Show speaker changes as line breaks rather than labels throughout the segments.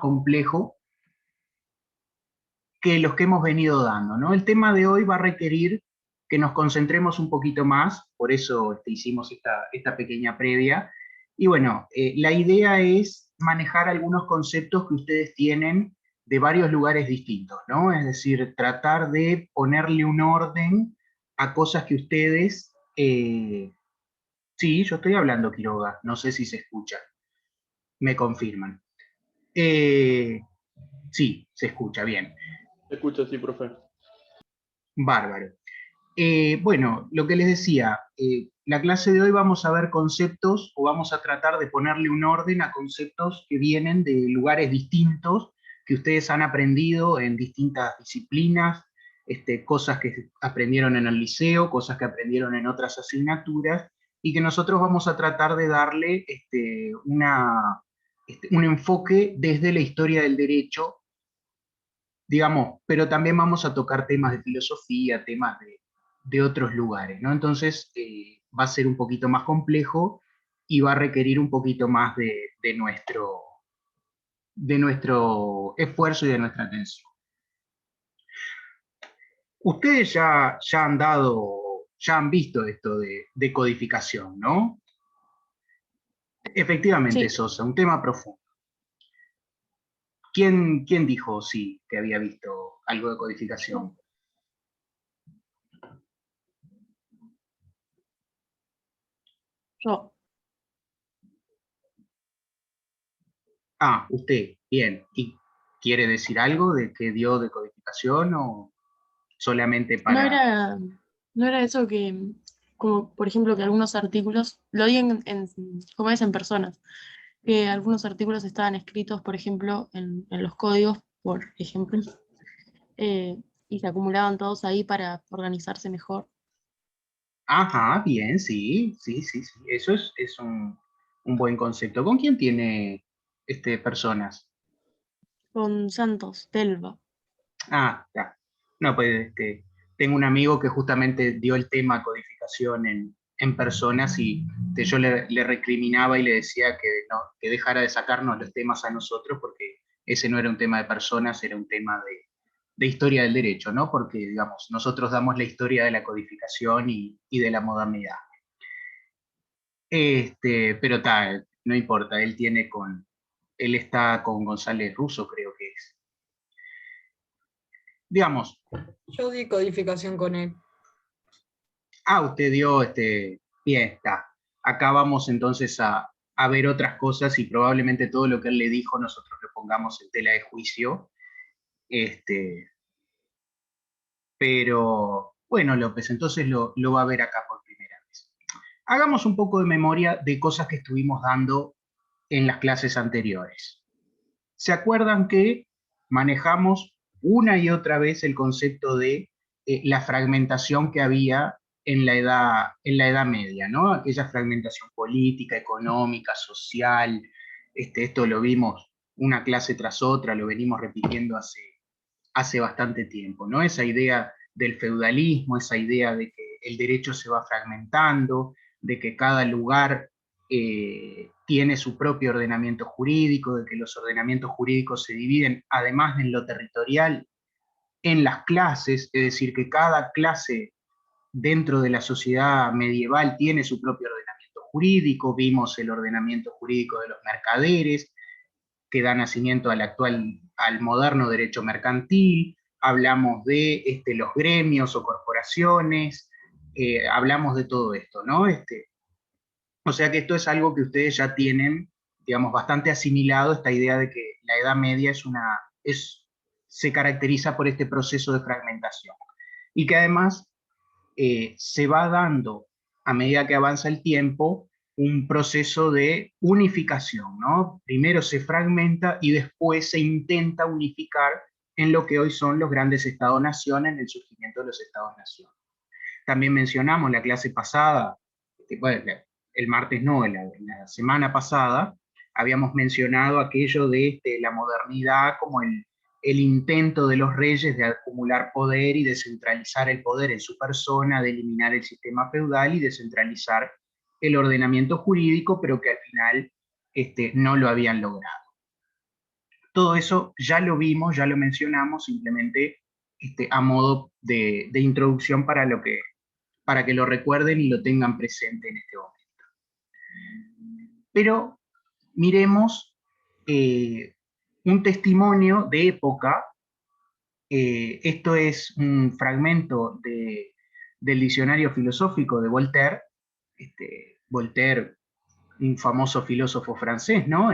complejo que los que hemos venido dando, ¿no? El tema de hoy va a requerir que nos concentremos un poquito más, por eso hicimos esta pequeña previa. Y bueno, la idea es manejar algunos conceptos que ustedes tienen de varios lugares distintos, ¿no? Es decir, tratar de ponerle un orden a cosas que ustedes... sí, yo estoy hablando, Quiroga, no sé si se escucha, me confirman. Eh, sí, se escucha, bien.
Se escucha, sí, profe.
Bárbaro. Bueno, lo que les decía, la clase de hoy vamos a ver conceptos o vamos a tratar de ponerle un orden a conceptos que vienen de lugares distintos, que ustedes han aprendido en distintas disciplinas, cosas que aprendieron en el liceo, cosas que aprendieron en otras asignaturas, y que nosotros vamos a tratar de darle un enfoque desde la historia del derecho, digamos, pero también vamos a tocar temas de filosofía, temas de otros lugares, ¿no? Entonces va a ser un poquito más complejo y va a requerir un poquito más de nuestro esfuerzo y de nuestra atención. Ustedes ya han visto esto de codificación, ¿no? Efectivamente,
Sí,
Sosa, un tema profundo. ¿Quién dijo sí que había visto algo de codificación?
yo.
Ah, usted, bien. ¿Y quiere decir algo de qué dio de codificación o solamente
No
para...
era, no era eso que, como por ejemplo, que algunos artículos, lo di como es en personas, que algunos artículos estaban escritos, por ejemplo, en los códigos, por ejemplo, y se acumulaban todos ahí para organizarse mejor.
Ajá, bien, sí, sí, sí, sí. Eso es un buen concepto. ¿Con quién tiene personas?
Con Santos, Telva.
Ah, ya. No, pues tengo un amigo que justamente dio el tema codificación en personas y yo le recriminaba y le decía que, no, que dejara de sacarnos los temas a nosotros porque ese no era un tema de personas, era un tema de historia del derecho, ¿no? Porque, digamos, nosotros damos la historia de la codificación y de la modernidad. Pero no importa, él está con González Russo, creo que es. Digamos,
Yo di codificación con él.
usted dio, bien, está. Acá vamos entonces a ver otras cosas y probablemente todo lo que él le dijo nosotros lo pongamos en tela de juicio. Pero, bueno, López, entonces lo va a ver acá por primera vez. Hagamos un poco de memoria de cosas que estuvimos dando en las clases anteriores. ¿Se acuerdan que manejamos una y otra vez el concepto de la fragmentación que había en la Edad Media, ¿no? Aquella fragmentación política, económica, social, esto lo vimos una clase tras otra, lo venimos repitiendo hace bastante tiempo, ¿no? Esa idea del feudalismo, esa idea de que el derecho se va fragmentando, de que cada lugar tiene su propio ordenamiento jurídico, de que los ordenamientos jurídicos se dividen, además en lo territorial, en las clases, es decir, que cada clase dentro de la sociedad medieval tiene su propio ordenamiento jurídico. Vimos el ordenamiento jurídico de los mercaderes, que da nacimiento al moderno derecho mercantil. Hablamos de los gremios o corporaciones, hablamos de todo esto, ¿no? O sea que esto es algo que ustedes ya tienen, digamos, bastante asimilado, esta idea de que la Edad Media se caracteriza por este proceso de fragmentación. Y que además se va dando, a medida que avanza el tiempo, un proceso de unificación, ¿no? Primero se fragmenta y después se intenta unificar en lo que hoy son los grandes estados-nación, en el surgimiento de los estados-nación. También mencionamos la clase pasada, bueno, el martes no, la semana pasada, habíamos mencionado aquello de la modernidad como el intento de los reyes de acumular poder y de centralizar el poder en su persona, de eliminar el sistema feudal y de centralizar el ordenamiento jurídico, pero que al final no lo habían logrado. Todo eso ya lo vimos, ya lo mencionamos, simplemente a modo de introducción para que lo recuerden y lo tengan presente en este momento. Pero miremos un testimonio de época. Esto es un fragmento del diccionario filosófico de Voltaire. Voltaire, un famoso filósofo francés, ¿no?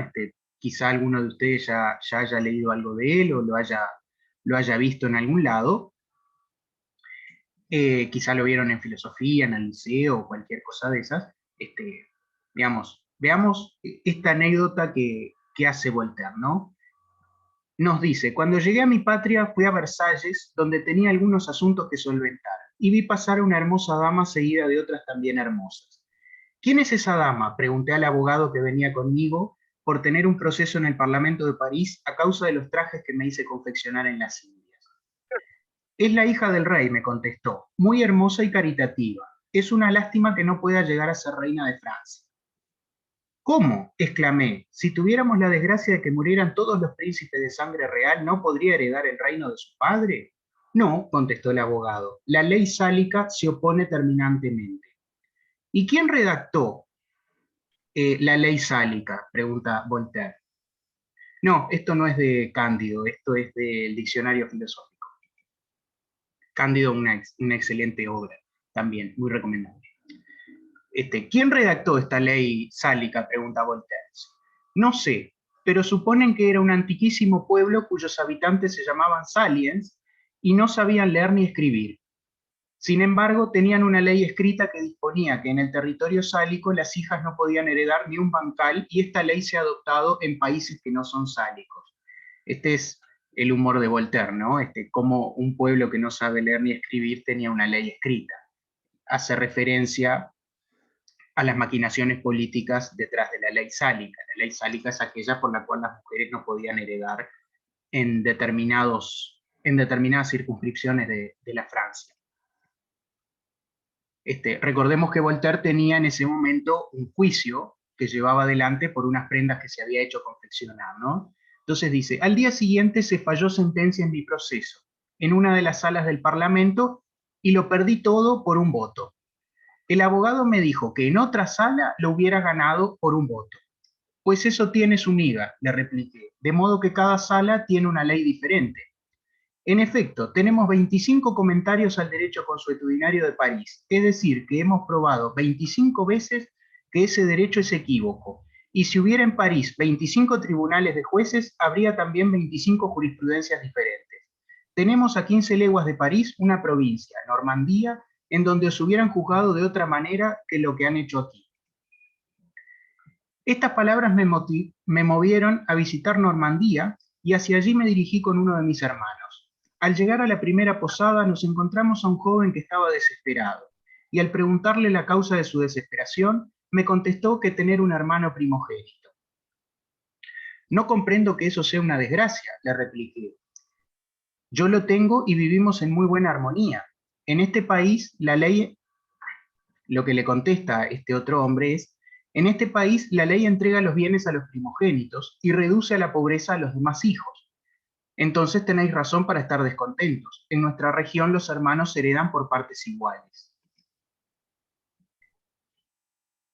Quizá alguno de ustedes ya haya leído algo de él o lo haya visto en algún lado. Quizá lo vieron en filosofía, en el liceo o cualquier cosa de esas. Veamos esta anécdota que hace Voltaire, ¿no? Nos dice: cuando llegué a mi patria fui a Versalles, donde tenía algunos asuntos que solventar, y vi pasar a una hermosa dama seguida de otras también hermosas. ¿Quién es esa dama?, pregunté al abogado que venía conmigo por tener un proceso en el Parlamento de París a causa de los trajes que me hice confeccionar en las Indias. Es la hija del rey, me contestó, muy hermosa y caritativa. Es una lástima que no pueda llegar a ser reina de Francia. ¿Cómo?, exclamé. Si tuviéramos la desgracia de que murieran todos los príncipes de sangre real, ¿no podría heredar el reino de su padre? No, contestó el abogado. La ley sálica se opone terminantemente. ¿Y quién redactó la ley sálica?, pregunta Voltaire. No, esto no es de Cándido, esto es del diccionario filosófico. Cándido, una excelente obra, también, muy recomendable. ¿Quién redactó esta ley sálica?, pregunta Voltaire. No sé, pero suponen que era un antiquísimo pueblo cuyos habitantes se llamaban Saliens y no sabían leer ni escribir. Sin embargo, tenían una ley escrita que disponía que en el territorio sálico las hijas no podían heredar ni un bancal, y esta ley se ha adoptado en países que no son sálicos. Este es el humor de Voltaire, ¿no? Como un pueblo que no sabe leer ni escribir tenía una ley escrita. Hace referencia a las maquinaciones políticas detrás de la ley sálica. La ley sálica es aquella por la cual las mujeres no podían heredar en determinadas circunscripciones de la Francia. Recordemos que Voltaire tenía en ese momento un juicio que llevaba adelante por unas prendas que se había hecho confeccionar, ¿no? Entonces dice: al día siguiente se falló sentencia en mi proceso, en una de las salas del Parlamento, y lo perdí todo por un voto. El abogado me dijo que en otra sala lo hubiera ganado por un voto. Pues eso tiene su miga, le repliqué, de modo que cada sala tiene una ley diferente. En efecto, tenemos 25 comentarios al derecho consuetudinario de París, es decir, que hemos probado 25 veces que ese derecho es equívoco, y si hubiera en París 25 tribunales de jueces, habría también 25 jurisprudencias diferentes. Tenemos a 15 leguas de París una provincia, Normandía, en donde os hubieran juzgado de otra manera que lo que han hecho aquí. Estas palabras me movieron a visitar Normandía, y hacia allí me dirigí con uno de mis hermanos. Al llegar a la primera posada nos encontramos a un joven que estaba desesperado, y al preguntarle la causa de su desesperación, me contestó que tener un hermano primogénito. No comprendo que eso sea una desgracia, le repliqué. Yo lo tengo y vivimos en muy buena armonía. En este país la ley, lo que le contesta este otro hombre es: en este país la ley entrega los bienes a los primogénitos y reduce a la pobreza a los demás hijos. Entonces tenéis razón para estar descontentos. En nuestra región los hermanos heredan por partes iguales.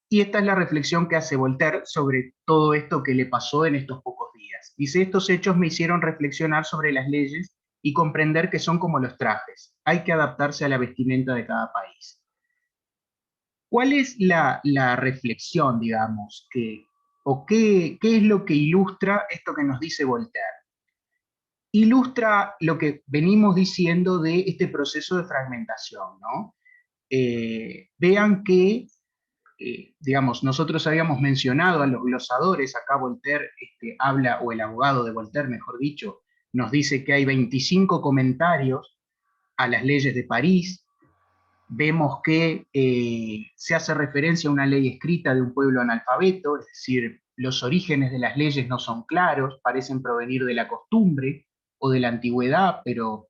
Y esta es la reflexión que hace Voltaire sobre todo esto que le pasó en estos pocos días. Dice: estos hechos me hicieron reflexionar sobre las leyes y comprender que son como los trajes. Hay que adaptarse a la vestimenta de cada país. ¿Cuál es la reflexión, digamos, o qué es lo que ilustra esto que nos dice Voltaire? Ilustra lo que venimos diciendo de este proceso de fragmentación, ¿no? Vean que, digamos, nosotros habíamos mencionado a los glosadores, acá Voltaire habla, o el abogado de Voltaire, mejor dicho, nos dice que hay 25 comentarios a las leyes de París. Vemos que se hace referencia a una ley escrita de un pueblo analfabeto, es decir, los orígenes de las leyes no son claros, parecen provenir de la costumbre o de la antigüedad, pero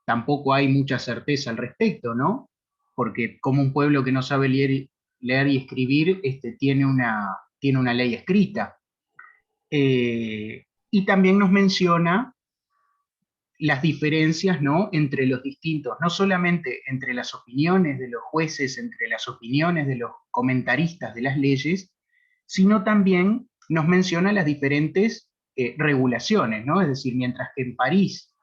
tampoco hay mucha certeza al respecto, ¿no? Porque como un pueblo que no sabe leer y escribir tiene una ley escrita. y también nos menciona las diferencias, ¿no?, entre los distintos, no solamente entre las opiniones de los jueces, entre las opiniones de los comentaristas de las leyes, sino también nos menciona las diferentes regulaciones, ¿no? Es decir, mientras que en París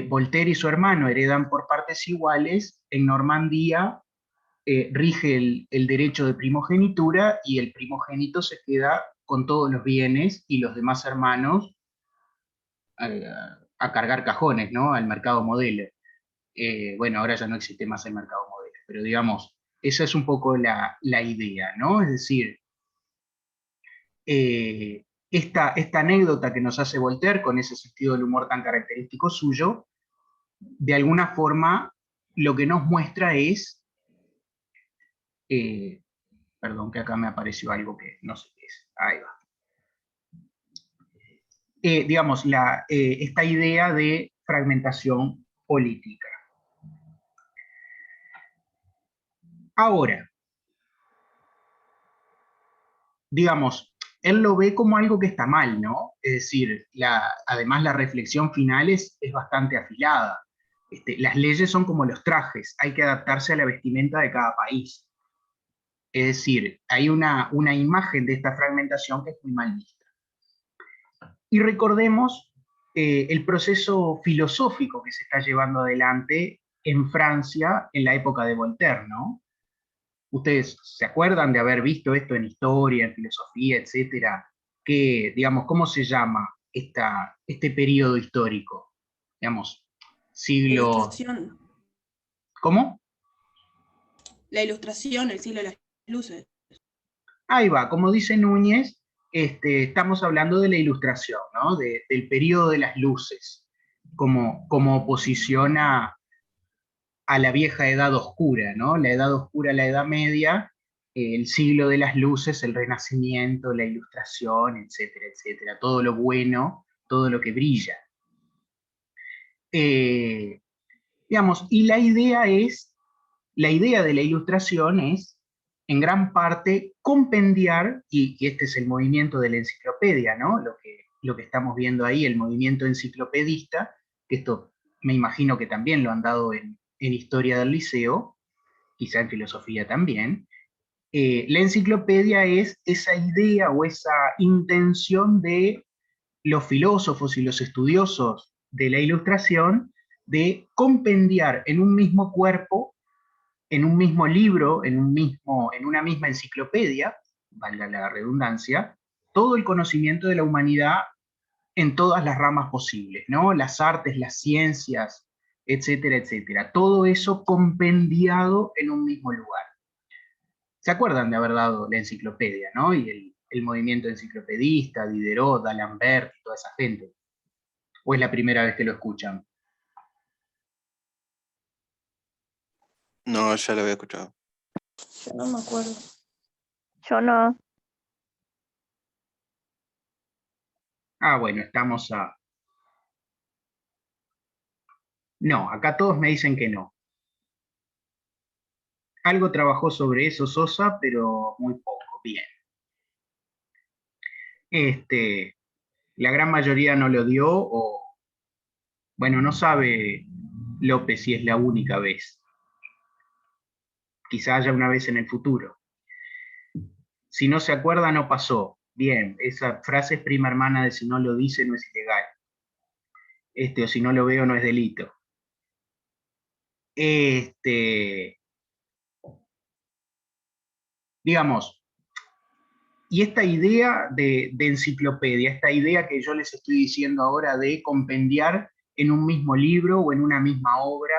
Voltaire y su hermano heredan por partes iguales, en Normandía rige el derecho de primogenitura y el primogénito se queda con todos los bienes y los demás hermanos a cargar cajones, ¿no?, al mercado modelo. Bueno, ahora ya no existe más el mercado modelo, pero digamos, esa es un poco la idea, ¿no? Es decir, esta anécdota que nos hace Voltaire, con ese sentido del humor tan característico suyo, de alguna forma lo que nos muestra es, perdón que acá me apareció algo que no sé qué es, ahí va. Digamos, esta idea de fragmentación política. Ahora, digamos, él lo ve como algo que está mal, ¿no? Es decir, además la reflexión final es bastante afilada. Las leyes son como los trajes, hay que adaptarse a la vestimenta de cada país. Es decir, hay una imagen de esta fragmentación que es muy mal vista. Y recordemos el proceso filosófico que se está llevando adelante en Francia en la época de Voltaire, ¿no? ¿Ustedes se acuerdan de haber visto esto en historia, en filosofía, etcétera? Que, digamos, ¿cómo se llama este periodo histórico? Digamos,
La
siglo...
ilustración.
¿Cómo?
La ilustración, el siglo de las luces.
Ahí va, como dice Núñez, estamos hablando de la ilustración, ¿no? Del periodo de las luces, como oposición a la vieja edad oscura, ¿no? La edad oscura, la edad media, el siglo de las luces, el renacimiento, la ilustración, etcétera, etcétera. Todo lo bueno, todo lo que brilla. Digamos, y la idea de la ilustración es, en gran parte, compendiar, y este es el movimiento de la enciclopedia, ¿no? Lo que estamos viendo ahí, el movimiento enciclopedista, que esto me imagino que también lo han dado en historia del liceo, quizá en filosofía también. La enciclopedia es esa idea o esa intención de los filósofos y los estudiosos de la ilustración de compendiar en un mismo cuerpo, en un mismo libro, en una misma enciclopedia, valga la redundancia, todo el conocimiento de la humanidad en todas las ramas posibles, ¿no? Las artes, las ciencias, etcétera, etcétera. Todo eso compendiado en un mismo lugar. ¿Se acuerdan de haber dado la enciclopedia, ¿no? Y el movimiento enciclopedista, Diderot, D'Alembert y toda esa gente? ¿O es la primera vez que lo escuchan?
No, ya lo había escuchado.
Yo no me acuerdo.
Yo no.
Ah, bueno, estamos a... No, acá todos me dicen que no. Algo trabajó sobre eso Sosa, pero muy poco, bien. La gran mayoría no lo dio, o... Bueno, no sabe López si es la única vez. Quizá haya una vez en el futuro. Si no se acuerda, no pasó. Bien, esa frase es prima hermana de si no lo dice, no es ilegal. O si no lo veo, no es delito. Digamos, y esta idea de enciclopedia, esta idea que yo les estoy diciendo ahora de compendiar en un mismo libro o en una misma obra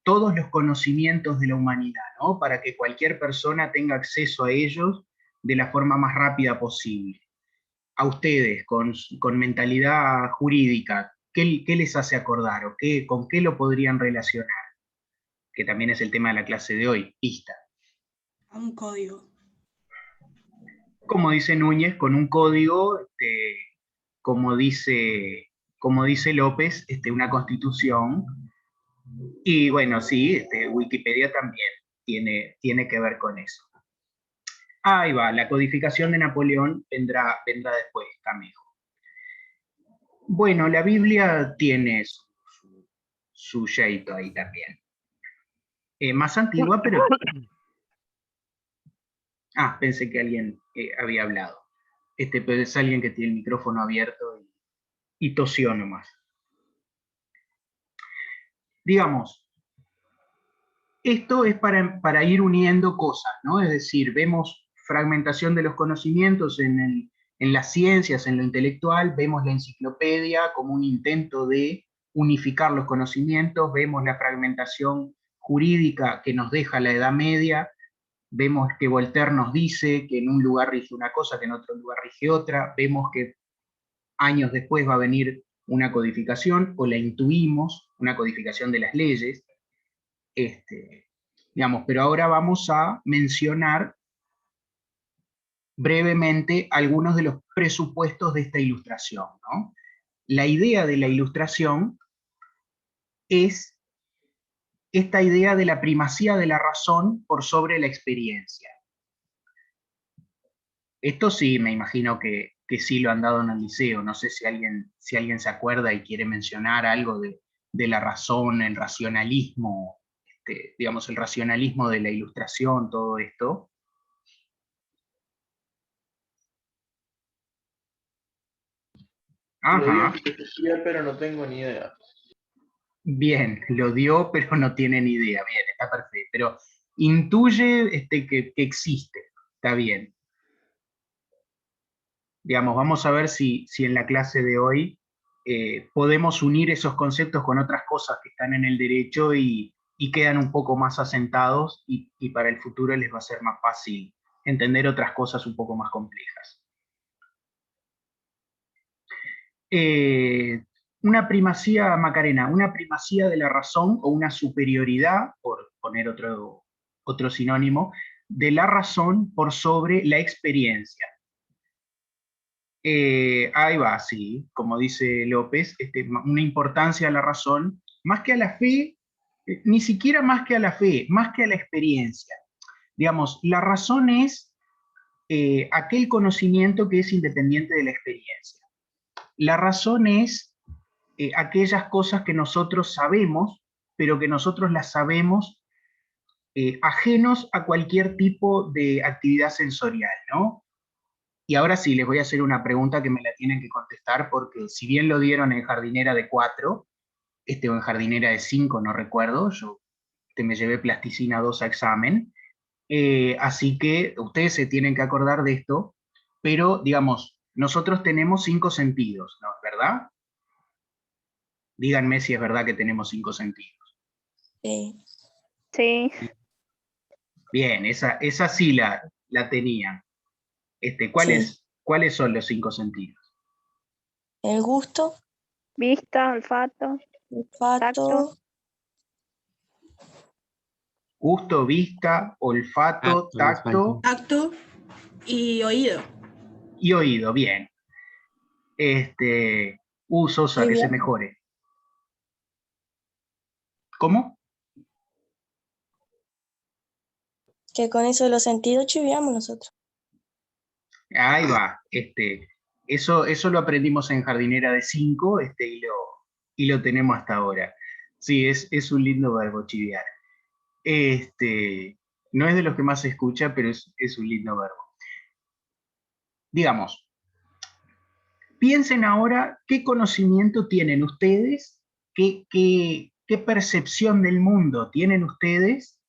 todos los conocimientos de la humanidad, ¿no? Para que cualquier persona tenga acceso a ellos de la forma más rápida posible. A ustedes, con mentalidad jurídica, ¿qué les hace acordar o con qué lo podrían relacionar? Que también es el tema de la clase de hoy, pista.
A un código.
Como dice Núñez, con un código, como dice López, una constitución. Y bueno, sí, Wikipedia también tiene que ver con eso. Ahí va, la codificación de Napoleón vendrá después, Camejo. Bueno, la Biblia tiene su jeito ahí también. Más antigua, pero... Ah, pensé que alguien había hablado. Pero es alguien que tiene el micrófono abierto y tosió nomás. Digamos, esto es para ir uniendo cosas, ¿no? Es decir, vemos fragmentación de los conocimientos en las ciencias, en lo intelectual, vemos la enciclopedia como un intento de unificar los conocimientos, vemos la fragmentación jurídica que nos deja la Edad Media, vemos que Voltaire nos dice que en un lugar rige una cosa, que en otro lugar rige otra, vemos que años después va a venir una codificación, o la intuimos, una codificación de las leyes, digamos, pero ahora vamos a mencionar brevemente algunos de los presupuestos de esta ilustración, ¿no? La idea de la ilustración es esta idea de la primacía de la razón por sobre la experiencia. Esto sí, me imagino que sí lo han dado en el liceo. No sé si alguien se acuerda y quiere mencionar algo de la razón, el racionalismo, digamos, el racionalismo de la ilustración, todo esto.
Lo dio en
Ajá.
filosofía, pero no tengo ni idea.
Bien, lo dio, pero no tiene ni idea. Bien, está perfecto. Pero intuye que existe. Está bien. Digamos, vamos a ver si en la clase de hoy podemos unir esos conceptos con otras cosas que están en el derecho y quedan un poco más asentados y para el futuro les va a ser más fácil entender otras cosas un poco más complejas. Una primacía, Macarena, una primacía de la razón o una superioridad, por poner otro sinónimo, de la razón por sobre la experiencia. Ahí va, sí, como dice López, una importancia a la razón, más que a la fe, ni siquiera más que a la fe, más que a la experiencia. Digamos, la razón es aquel conocimiento que es independiente de la experiencia. La razón es aquellas cosas que nosotros sabemos, pero que nosotros las sabemos ajenos a cualquier tipo de actividad sensorial, ¿no? Y ahora sí, les voy a hacer una pregunta que me la tienen que contestar, porque si bien lo dieron en jardinera de 4, o en jardinera de 5, no recuerdo, yo me llevé plasticina 2 a examen, así que ustedes se tienen que acordar de esto, pero digamos, nosotros tenemos 5 sentidos, ¿no? ¿Verdad? Díganme si es verdad que tenemos 5 sentidos.
Sí.
Bien, esa sí la tenían. ¿Cuáles son los 5 sentidos?
El gusto,
Vista, olfato,
olfato,
tacto.
Gusto, vista, olfato, tacto
Tacto y oído.
y oído. Bien. Sosa,
Muy
que se
bien.
mejore. ¿Cómo?
Que con eso de los sentidos chiviamos nosotros.
Ahí va. Eso lo aprendimos en jardinera de 5, y lo tenemos hasta ahora. Sí, es un lindo verbo, chiviar. No es de los que más se escucha, pero es un lindo verbo. Digamos, piensen ahora qué conocimiento tienen ustedes, qué percepción del mundo tienen ustedes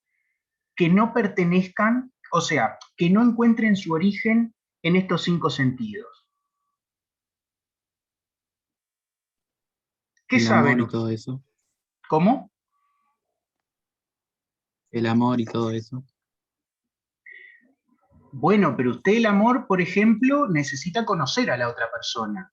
que no pertenezcan, o sea, que no encuentren su origen en estos 5 sentidos. ¿Qué
El
saben?
amor y todo eso.
¿Cómo?
El amor y todo eso.
Bueno, pero usted el amor, por ejemplo, necesita conocer a la otra persona.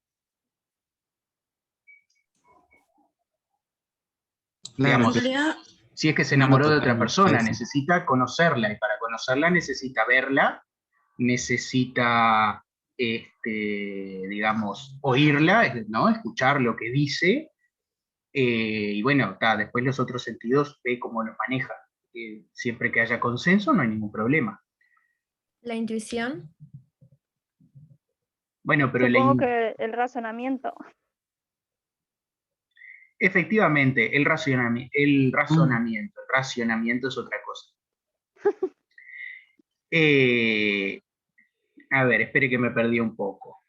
Claro,
Digamos,
pero
Podría,
si es que se
no lo
enamoró de otra
tocamos a
persona,
eso.
necesita conocerla, y para conocerla necesita verla, necesita, digamos, oírla, ¿no? Escuchar lo que dice, y bueno, después los otros sentidos ve cómo los maneja. Siempre que haya consenso no hay ningún problema.
La intuición.
Bueno, pero
Supongo que el razonamiento.
Efectivamente, el racionamiento es otra cosa. A ver, espere que me perdí un poco.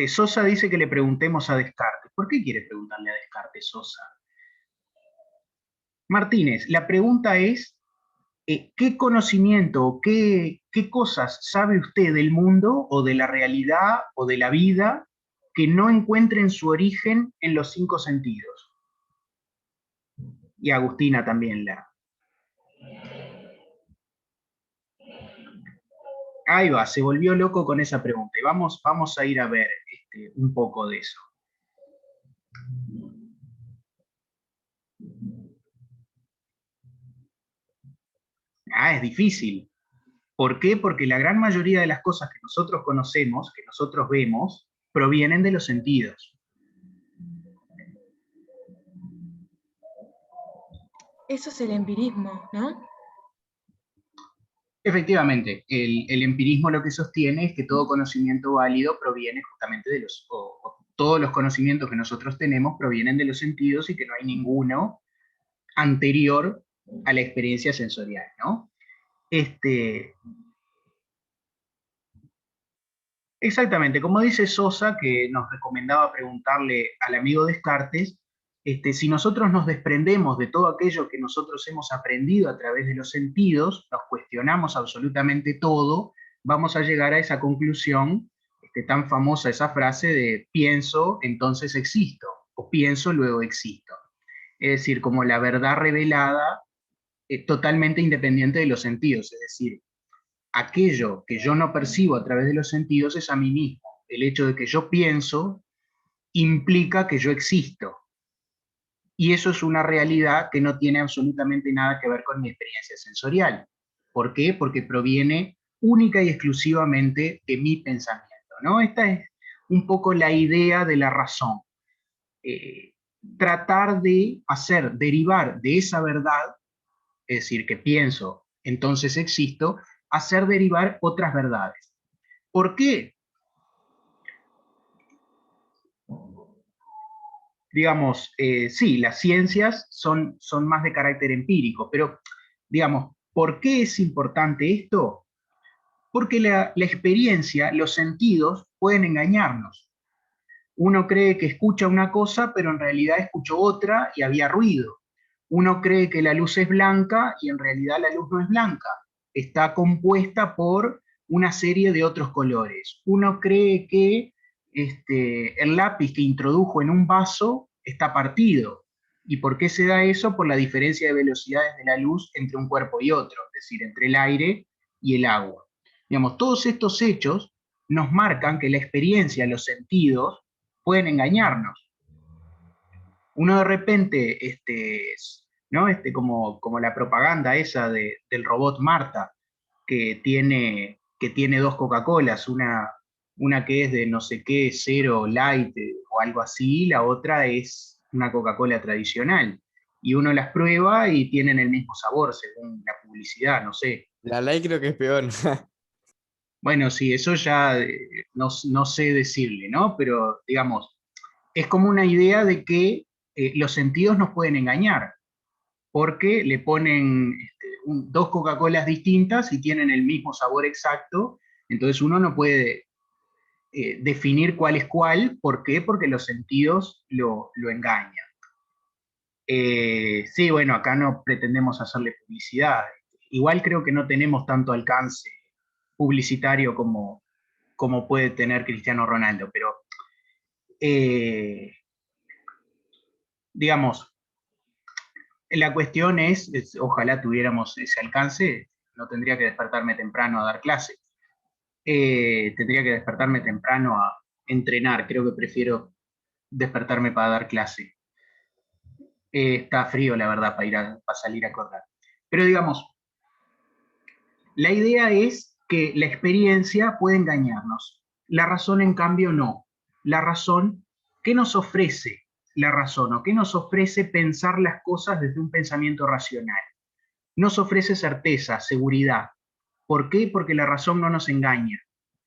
Sosa dice que le preguntemos a Descartes. ¿Por qué quiere preguntarle a Descartes, Sosa? Martínez, la pregunta es, ¿qué conocimiento o qué cosas sabe usted del mundo o de la realidad o de la vida que no encuentren su origen en los 5 sentidos? Y Agustina también la... Ahí va, se volvió loco con esa pregunta. Y vamos a ir a ver un poco de eso. Es difícil. ¿Por qué? Porque la gran mayoría de las cosas que nosotros conocemos, que nosotros vemos, provienen de los sentidos.
Eso es el empirismo, ¿no?
Efectivamente, el empirismo lo que sostiene es que todo conocimiento válido proviene justamente de todos los conocimientos que nosotros tenemos provienen de los sentidos y que no hay ninguno anterior a la experiencia sensorial, ¿no? Exactamente, como dice Sosa, que nos recomendaba preguntarle al amigo Descartes, si nosotros nos desprendemos de todo aquello que nosotros hemos aprendido a través de los sentidos, nos cuestionamos absolutamente todo, vamos a llegar a esa conclusión, tan famosa esa frase de pienso, entonces existo, o pienso, luego existo. Es decir, como la verdad revelada, totalmente independiente de los sentidos, es decir, aquello que yo no percibo a través de los sentidos es a mí mismo. El hecho de que yo pienso implica que yo existo. Y eso es una realidad que no tiene absolutamente nada que ver con mi experiencia sensorial. ¿Por qué? Porque proviene única y exclusivamente de mi pensamiento, ¿no? Esta es un poco la idea de la razón. Tratar de hacer derivar de esa verdad, es decir, que pienso, entonces existo, hacer derivar otras verdades. ¿Por qué? Digamos, sí, las ciencias son más de carácter empírico, pero, digamos, ¿por qué es importante esto? Porque la experiencia, los sentidos, pueden engañarnos. Uno cree que escucha una cosa, pero en realidad escuchó otra y había ruido. Uno cree que la luz es blanca y en realidad la luz no es blanca. Está compuesta por una serie de otros colores. Uno cree que el lápiz que introdujo en un vaso está partido. ¿Y por qué se da eso? Por la diferencia de velocidades de la luz entre un cuerpo y otro, es decir, entre el aire y el agua. Digamos, todos estos hechos nos marcan que la experiencia, los sentidos, pueden engañarnos. Uno de repente, ¿no? Como la propaganda esa del robot Marta, que tiene 2 Coca-Colas, una que es de no sé qué, Zero Light o algo así, la otra es una Coca-Cola tradicional. Y uno las prueba y tienen el mismo sabor, según la publicidad, no sé.
La Light creo que es peor.
Bueno, sí, eso ya no sé decirle, ¿no? Pero, digamos, es como una idea de que los sentidos nos pueden engañar, porque le ponen 2 Coca-Colas distintas y tienen el mismo sabor exacto, entonces uno no puede definir cuál es cuál. ¿Por qué? Porque los sentidos lo engañan. Sí, bueno, acá no pretendemos hacerle publicidad. Igual creo que no tenemos tanto alcance publicitario como puede tener Cristiano Ronaldo, pero digamos, la cuestión es, ojalá tuviéramos ese alcance, no tendría que despertarme temprano a dar clase. Tendría que despertarme temprano a entrenar, creo que prefiero despertarme para dar clase. Está frío, la verdad, para salir a correr. Pero digamos, la idea es que la experiencia puede engañarnos. La razón, en cambio, no. La razón, ¿qué nos ofrece la razón? ¿O qué nos ofrece pensar las cosas desde un pensamiento racional? Nos ofrece certeza, seguridad. ¿Por qué? Porque la razón no nos engaña.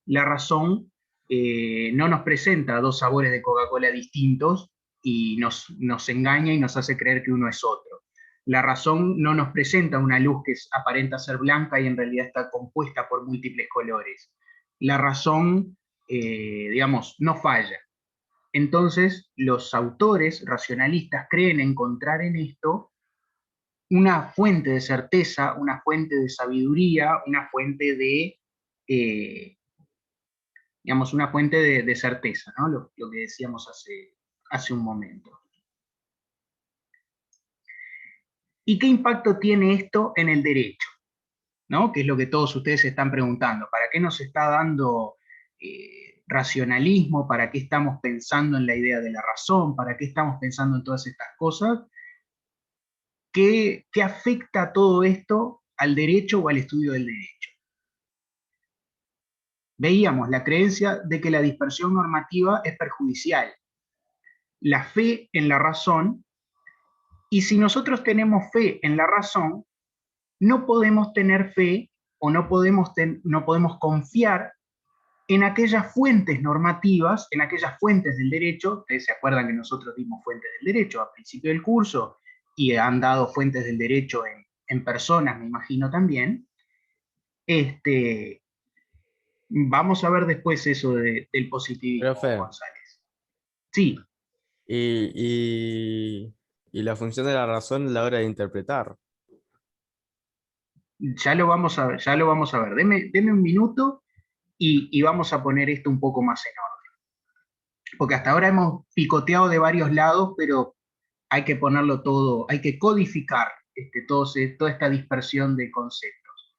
La razón no nos presenta 2 sabores de Coca-Cola distintos y nos engaña y nos hace creer que uno es otro. La razón no nos presenta una luz que aparenta ser blanca y en realidad está compuesta por múltiples colores. La razón, digamos, no falla. Entonces, los autores racionalistas creen encontrar en esto una fuente de certeza, una fuente de sabiduría, una fuente de, digamos, una fuente de certeza, ¿no? Lo que decíamos hace un momento. ¿Y qué impacto tiene esto en el derecho? ¿No? Que es lo que todos ustedes se están preguntando. ¿Para qué nos está dando racionalismo? ¿Para qué estamos pensando en la idea de la razón? ¿Para qué estamos pensando en todas estas cosas? ¿Qué afecta todo esto al derecho o al estudio del derecho? Veíamos la creencia de que la dispersión normativa es perjudicial, la fe en la razón, y si nosotros tenemos fe en la razón, no podemos tener fe o no podemos confiar en aquellas fuentes normativas, en aquellas fuentes del derecho. Ustedes se acuerdan que nosotros dimos fuentes del derecho al principio del curso, y han dado fuentes del derecho en personas, me imagino también. Vamos a ver después eso del positivismo,
Profe,
González. Sí,
y la función de la razón a la hora de interpretar.
ya lo vamos a ver, ya lo vamos a ver. Deme un minuto y vamos a poner esto un poco más en orden. Porque hasta ahora hemos picoteado de varios lados, pero hay que ponerlo todo, hay que codificar toda esta dispersión de conceptos.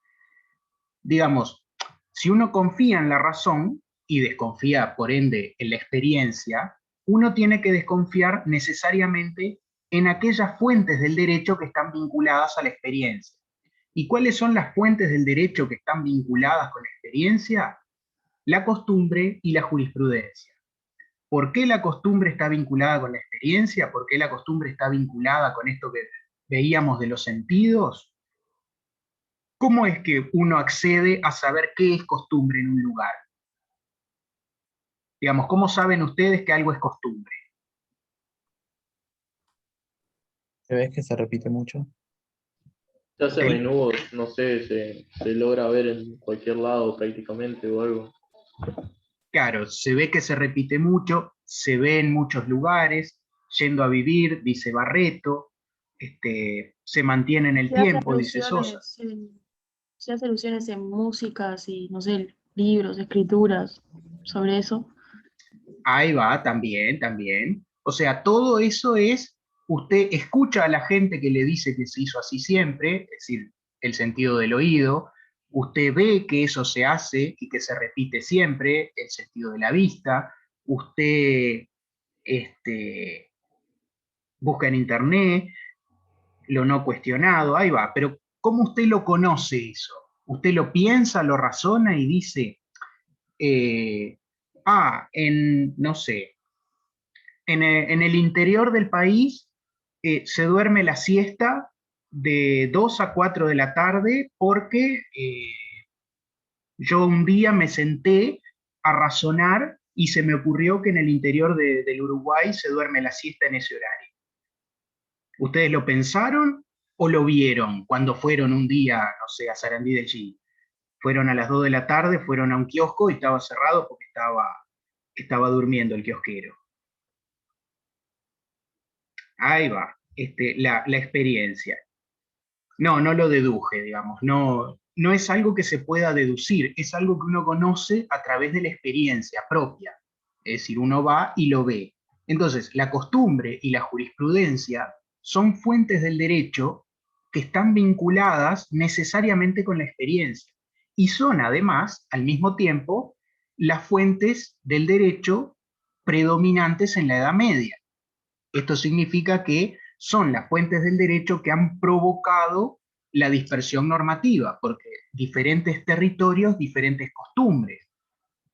Digamos, si uno confía en la razón y desconfía, por ende, en la experiencia, uno tiene que desconfiar necesariamente en aquellas fuentes del derecho que están vinculadas a la experiencia. ¿Y cuáles son las fuentes del derecho que están vinculadas con la experiencia? La costumbre y la jurisprudencia. ¿Por qué la costumbre está vinculada con la experiencia? ¿Por qué la costumbre está vinculada con esto que veíamos de los sentidos? ¿Cómo es que uno accede a saber qué es costumbre en un lugar? Digamos, ¿cómo saben ustedes que algo es costumbre?
¿Ves que se repite mucho?
Se hace a
Ok.
menudo, no sé, se logra ver en cualquier lado prácticamente o algo.
Claro, se ve que se repite mucho, se ve en muchos lugares, yendo a vivir, dice Barreto, se mantiene en el
Se hace
tiempo, dice Sosa.
se hace alusiones en músicas y, no sé, libros, escrituras sobre eso.
Ahí va, también, también. O sea, todo eso es, usted escucha a la gente que le dice que se hizo así siempre, es decir, el sentido del oído, usted ve que eso se hace y que se repite siempre, el sentido de la vista, usted busca en internet, lo no cuestionado, ahí va, pero ¿cómo usted lo conoce eso? Usted lo piensa, lo razona y dice, no sé, en el interior del país se duerme la siesta de 2 a 4 de la tarde porque yo un día me senté a razonar y se me ocurrió que en el interior del Uruguay se duerme la siesta en ese horario. ¿Ustedes lo pensaron o lo vieron cuando fueron un día, no sé, a Sarandí del G? Fueron a las 2 de la tarde, fueron a un kiosco y estaba cerrado porque estaba durmiendo el kiosquero. Ahí va, la experiencia. No lo deduje, digamos, no es algo que se pueda deducir, es algo que uno conoce a través de la experiencia propia. Es decir, uno va y lo ve. Entonces, la costumbre y la jurisprudencia son fuentes del derecho que están vinculadas necesariamente con la experiencia y son además, al mismo tiempo, las fuentes del derecho predominantes en la Edad Media. Esto significa que son las fuentes del derecho que han provocado la dispersión normativa, porque diferentes territorios, diferentes costumbres.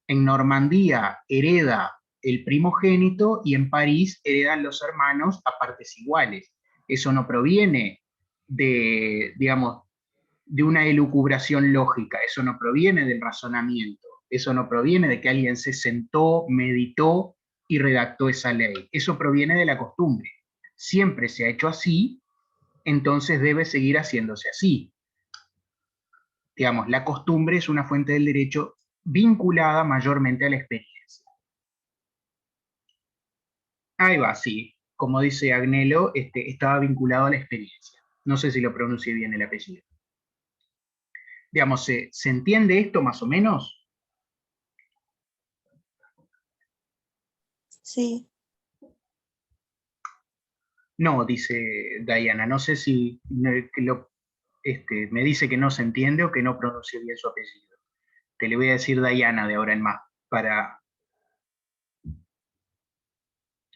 En Normandía hereda el primogénito y en París heredan los hermanos a partes iguales. Eso no proviene digamos, de una elucubración lógica, eso no proviene del razonamiento, eso no proviene de que alguien se sentó, meditó y redactó esa ley. Eso proviene de la costumbre. Siempre se ha hecho así, entonces debe seguir haciéndose así. Digamos, la costumbre es una fuente del derecho vinculada mayormente a la experiencia. Ahí va, sí. Como dice Agnello, estaba vinculado a la experiencia. No sé si lo pronuncié bien el apellido. Digamos, ¿se entiende esto más o menos?
Sí.
No, dice Diana, no sé si me dice que no se entiende o que no pronuncie bien su apellido. Te le voy a decir Diana de ahora en más, para...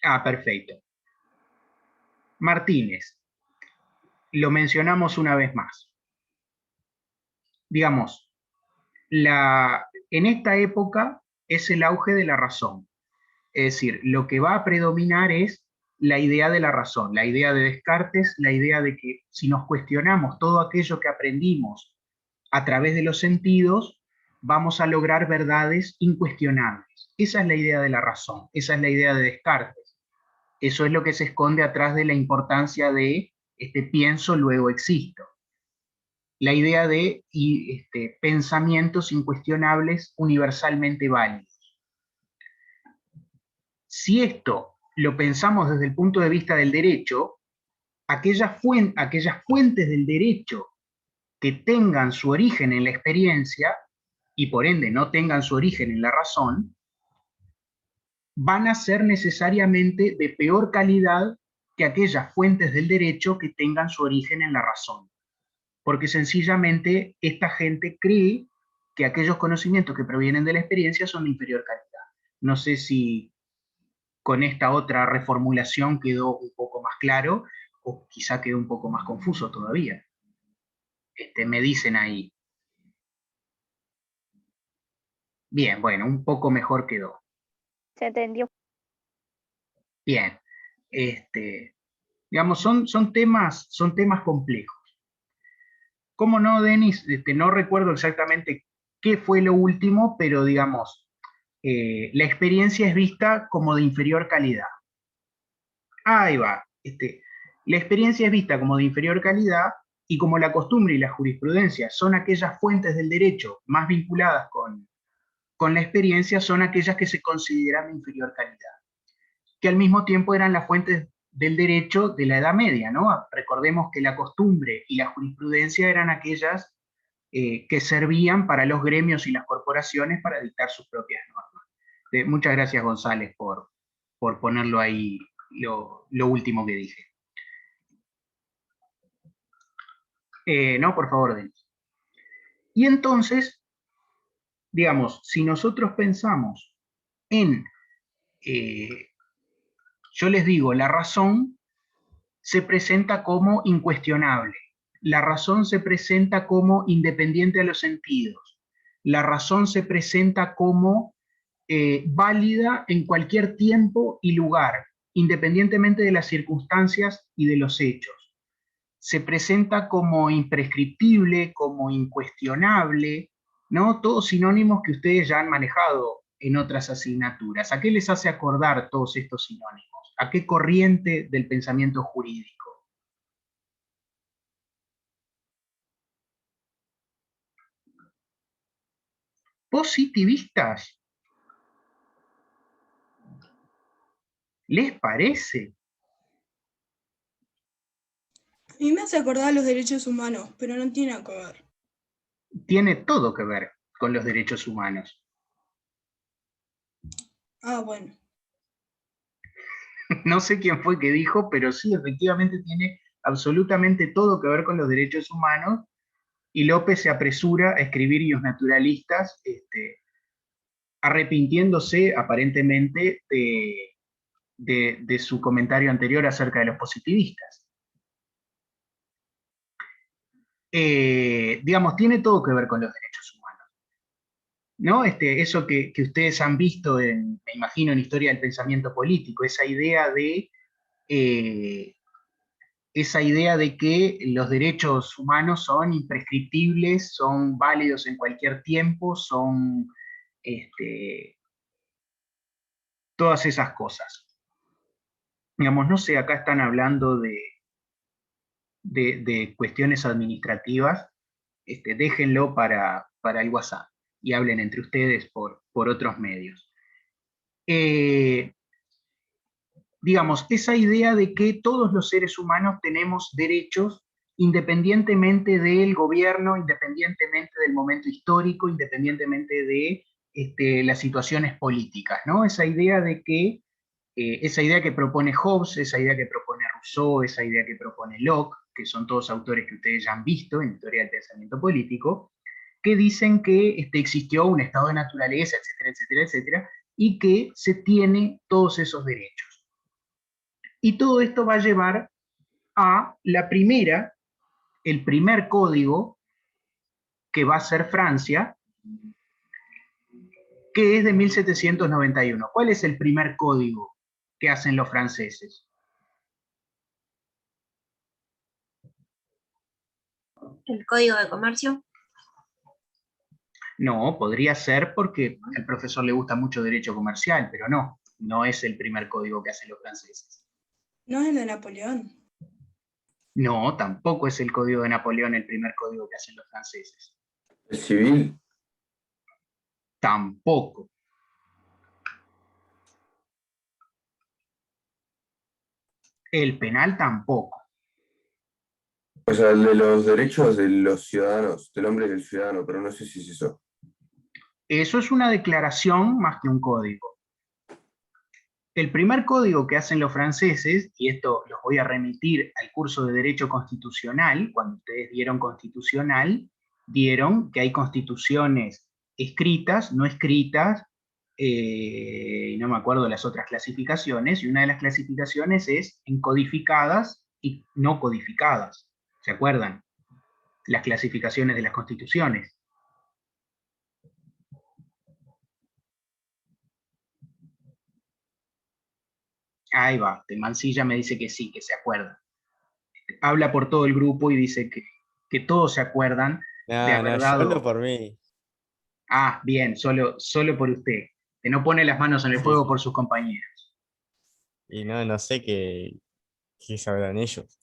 Ah, perfecto. Martínez, lo mencionamos una vez más. Digamos, en esta época es el auge de la razón. Es decir, lo que va a predominar es la idea de la razón, la idea de Descartes, la idea de que si nos cuestionamos todo aquello que aprendimos a través de los sentidos, vamos a lograr verdades incuestionables. Esa es la idea de la razón, esa es la idea de Descartes. Eso es lo que se esconde atrás de la importancia de pienso, luego existo. La idea de pensamientos incuestionables universalmente válidos. Si esto lo pensamos desde el punto de vista del derecho, aquellas fuentes del derecho que tengan su origen en la experiencia, y por ende no tengan su origen en la razón, van a ser necesariamente de peor calidad que aquellas fuentes del derecho que tengan su origen en la razón. Porque sencillamente esta gente cree que aquellos conocimientos que provienen de la experiencia son de inferior calidad. No sé si con esta otra reformulación quedó un poco más claro, o quizá quedó un poco más confuso todavía. Me dicen ahí. Bien, bueno, un poco mejor quedó.
Se entendió.
Bien. Digamos, son temas complejos. ¿Cómo no, Denis? No recuerdo exactamente qué fue lo último, pero digamos, la experiencia es vista como de inferior calidad. Ahí va. La experiencia es vista como de inferior calidad y como la costumbre y la jurisprudencia son aquellas fuentes del derecho más vinculadas con la experiencia, son aquellas que se consideran de inferior calidad, que al mismo tiempo eran las fuentes del derecho de la Edad Media, ¿no? Recordemos que la costumbre y la jurisprudencia eran aquellas que servían para los gremios y las corporaciones para dictar sus propias normas. Muchas gracias, González, por ponerlo ahí lo último que dije. No, por favor, Denis. Y entonces, digamos, si nosotros pensamos en, yo les digo, la razón se presenta como incuestionable, la razón se presenta como independiente de los sentidos, la razón se presenta como válida en cualquier tiempo y lugar, independientemente de las circunstancias y de los hechos. Se presenta como imprescriptible, como incuestionable, ¿no? Todos sinónimos que ustedes ya han manejado en otras asignaturas. ¿A qué les hace acordar todos estos sinónimos? ¿A qué corriente del pensamiento jurídico? ¿Positivistas? ¿Les parece?
A mí me hace acordar a los derechos humanos, pero no tiene que ver.
Tiene todo que ver con los derechos humanos.
Ah, bueno.
No sé quién fue que dijo, pero sí, efectivamente tiene absolutamente todo que ver con los derechos humanos, y López se apresura a escribir Ius Naturalistas, arrepintiéndose aparentemente de su comentario anterior acerca de los positivistas. Digamos, tiene todo que ver con los derechos humanos, ¿no? Eso que ustedes han visto, me imagino, en Historia del Pensamiento Político, esa idea de que los derechos humanos son imprescriptibles, son válidos en cualquier tiempo, son todas esas cosas. Digamos, no sé, acá están hablando de cuestiones administrativas, déjenlo para el WhatsApp y hablen entre ustedes por otros medios. Digamos, esa idea de que todos los seres humanos tenemos derechos independientemente del gobierno, independientemente del momento histórico, independientemente de las situaciones políticas, ¿no? Esa idea de que, esa idea que propone Hobbes, esa idea que propone Rousseau, esa idea que propone Locke, que son todos autores que ustedes ya han visto en Historia del Pensamiento Político, que dicen que existió un estado de naturaleza, etcétera, etcétera, etcétera, y que se tiene todos esos derechos. Y todo esto va a llevar a el primer código que va a ser Francia, que es de 1791. ¿Cuál es el primer código que hacen los franceses?
¿El Código de Comercio?
No, podría ser porque al profesor le gusta mucho derecho comercial, pero no es el primer código que hacen los franceses.
¿No es el de Napoleón?
No, tampoco es el código de Napoleón el primer código que hacen los franceses.
¿El civil?
Tampoco. El penal tampoco.
O sea, el de los derechos de los ciudadanos, del hombre y del ciudadano, pero no sé si es eso.
Eso es una declaración más que un código. El primer código que hacen los franceses, y esto los voy a remitir al curso de Derecho Constitucional, cuando ustedes dieron constitucional, vieron que hay constituciones escritas, no escritas, no me acuerdo las otras clasificaciones, y una de las clasificaciones es en codificadas y no codificadas. ¿Se acuerdan? Las clasificaciones de las constituciones. Ahí va, de Mansilla me dice que sí, que se acuerda. Habla por todo el grupo y dice que todos se acuerdan de haber dado...
solo por mí.
Ah, bien, solo por usted. Que no pone las manos en el fuego por sus compañeros.
Y no sé qué sabrán ellos.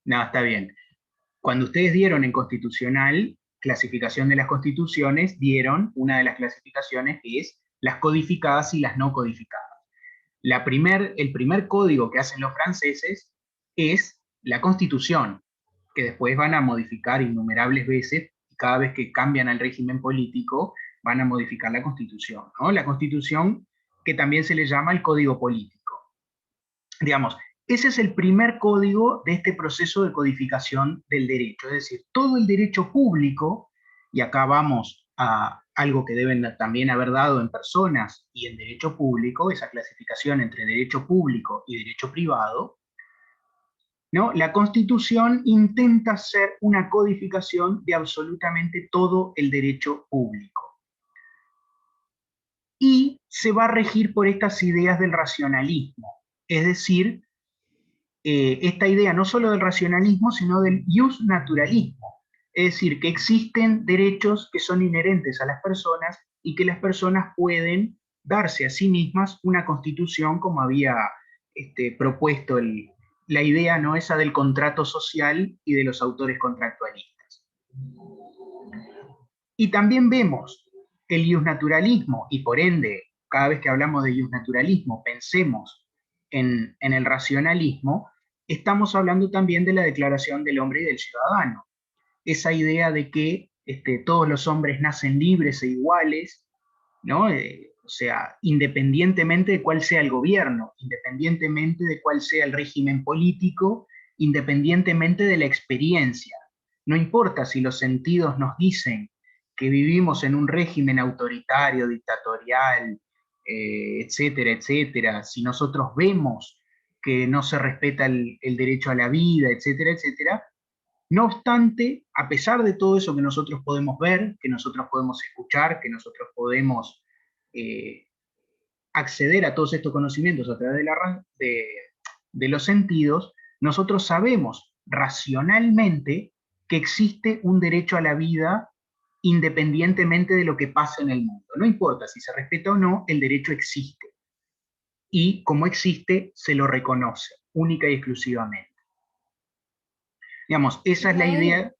No, está bien. Cuando ustedes dieron en constitucional, clasificación de las constituciones, dieron una de las clasificaciones que es las codificadas y las no codificadas. El primer código que hacen los franceses es la Constitución, que después van a modificar innumerables veces, y cada vez que cambian el régimen político, van a modificar la Constitución, ¿no? La Constitución que también se le llama el Código Político. Digamos, ese es el primer código de este proceso de codificación del derecho, es decir, todo el derecho público, y acá vamos a algo que deben también haber dado en personas y en derecho público, esa clasificación entre derecho público y derecho privado, ¿no? La Constitución intenta hacer una codificación de absolutamente todo el derecho público. Y se va a regir por estas ideas del racionalismo, es decir, esta idea no solo del racionalismo, sino del iusnaturalismo. Es decir, que existen derechos que son inherentes a las personas y que las personas pueden darse a sí mismas una constitución como había propuesto la idea, ¿no?, esa del contrato social y de los autores contractualistas. Y también vemos el iusnaturalismo, y por ende, cada vez que hablamos de iusnaturalismo, pensemos en el racionalismo, estamos hablando también de la Declaración del Hombre y del Ciudadano. Esa idea de que todos los hombres nacen libres e iguales, ¿no? O sea, independientemente de cuál sea el gobierno, independientemente de cuál sea el régimen político, independientemente de la experiencia. No importa si los sentidos nos dicen que vivimos en un régimen autoritario, dictatorial, etcétera, etcétera, si nosotros vemos que no se respeta el derecho a la vida, etcétera, etcétera. No obstante, a pesar de todo eso que nosotros podemos ver, que nosotros podemos escuchar, que nosotros podemos acceder a todos estos conocimientos a través de los sentidos, nosotros sabemos racionalmente que existe un derecho a la vida independientemente de lo que pase en el mundo. No importa si se respeta o no, el derecho existe. Y como existe, se lo reconoce, única y exclusivamente. Digamos, esa es la idea.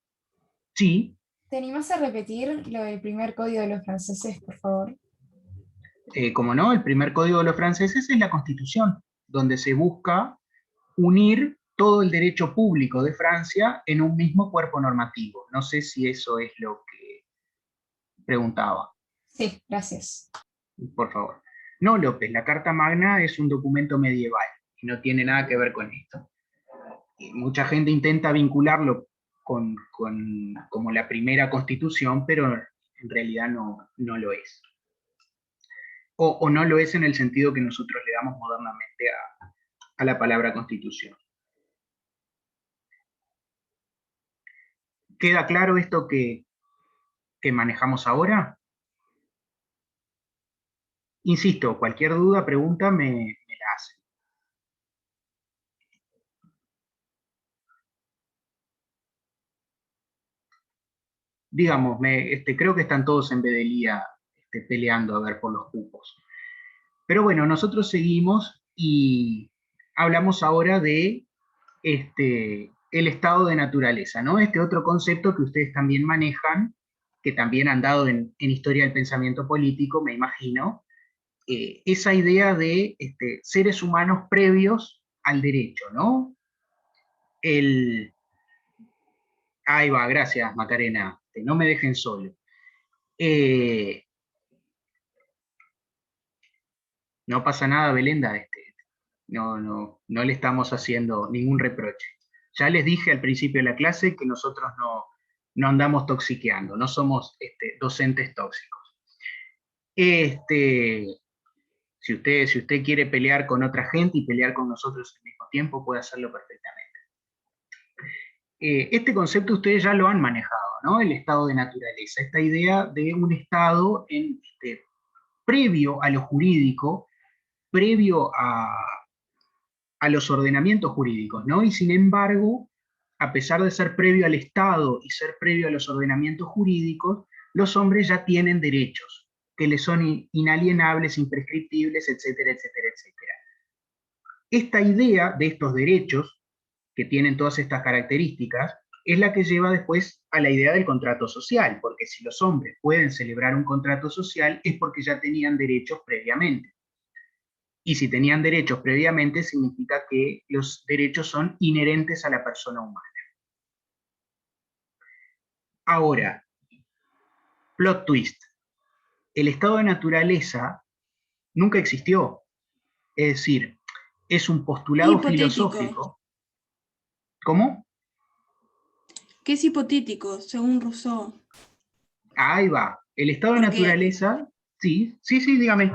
Sí.
¿Te animás a repetir lo del primer código de los franceses, por favor?
Como no, el primer código de los franceses es la Constitución, donde se busca unir todo el derecho público de Francia en un mismo cuerpo normativo. No sé si eso es lo que preguntaba.
Sí, gracias.
Por favor. No, López, la Carta Magna es un documento medieval y no tiene nada que ver con esto. Y mucha gente intenta vincularlo con como la primera Constitución, pero en realidad no lo es. O no lo es en el sentido que nosotros le damos modernamente a la palabra Constitución. ¿Queda claro esto que manejamos ahora? Insisto, cualquier duda, pregunta, me la hacen. Digamos, creo que están todos en Bedelía peleando a ver por los cupos. Pero bueno, nosotros seguimos y hablamos ahora de el estado de naturaleza, ¿no? Este otro concepto que ustedes también manejan, que también han dado en Historia del Pensamiento Político, me imagino, esa idea de seres humanos previos al derecho, ¿no? Ahí va, gracias Macarena, no me dejen solo. No pasa nada, Belenda, no le estamos haciendo ningún reproche. Ya les dije al principio de la clase que nosotros no andamos toxiqueando, no somos docentes tóxicos. Si usted quiere pelear con otra gente y pelear con nosotros al mismo tiempo, puede hacerlo perfectamente. Este concepto ustedes ya lo han manejado, ¿no? El estado de naturaleza, esta idea de un estado previo a lo jurídico, previo a los ordenamientos jurídicos, ¿no? Y sin embargo, a pesar de ser previo al Estado y ser previo a los ordenamientos jurídicos, los hombres ya tienen derechos, que les son inalienables, imprescriptibles, etcétera, etcétera, etcétera. Esta idea de estos derechos, que tienen todas estas características, es la que lleva después a la idea del contrato social, porque si los hombres pueden celebrar un contrato social es porque ya tenían derechos previamente. Y si tenían derechos previamente, significa que los derechos son inherentes a la persona humana. Ahora, plot twist. El estado de naturaleza nunca existió. Es decir, es un postulado
hipotético.
Filosófico. ¿Cómo?
Que es hipotético, según Rousseau.
Ahí va. El estado de naturaleza, sí, dígame.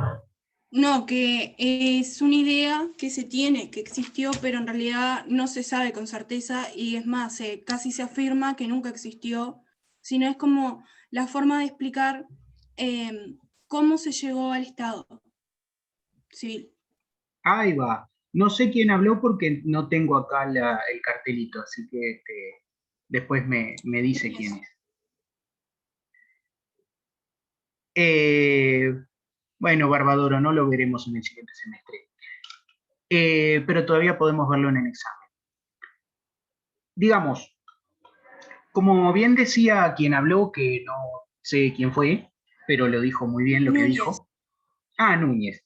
No, que es una idea que se tiene, que existió, pero en realidad no se sabe con certeza, y es más, casi se afirma que nunca existió, sino es como la forma de explicar cómo se llegó al Estado civil.
Ahí va. No sé quién habló porque no tengo acá el cartelito, así que después me dice quién es. Bueno, Barbadoro, no lo veremos en el siguiente semestre. Pero todavía podemos verlo en el examen. Digamos, como bien decía quien habló, que no sé quién fue, pero lo dijo muy bien lo que dijo. Ah, Núñez.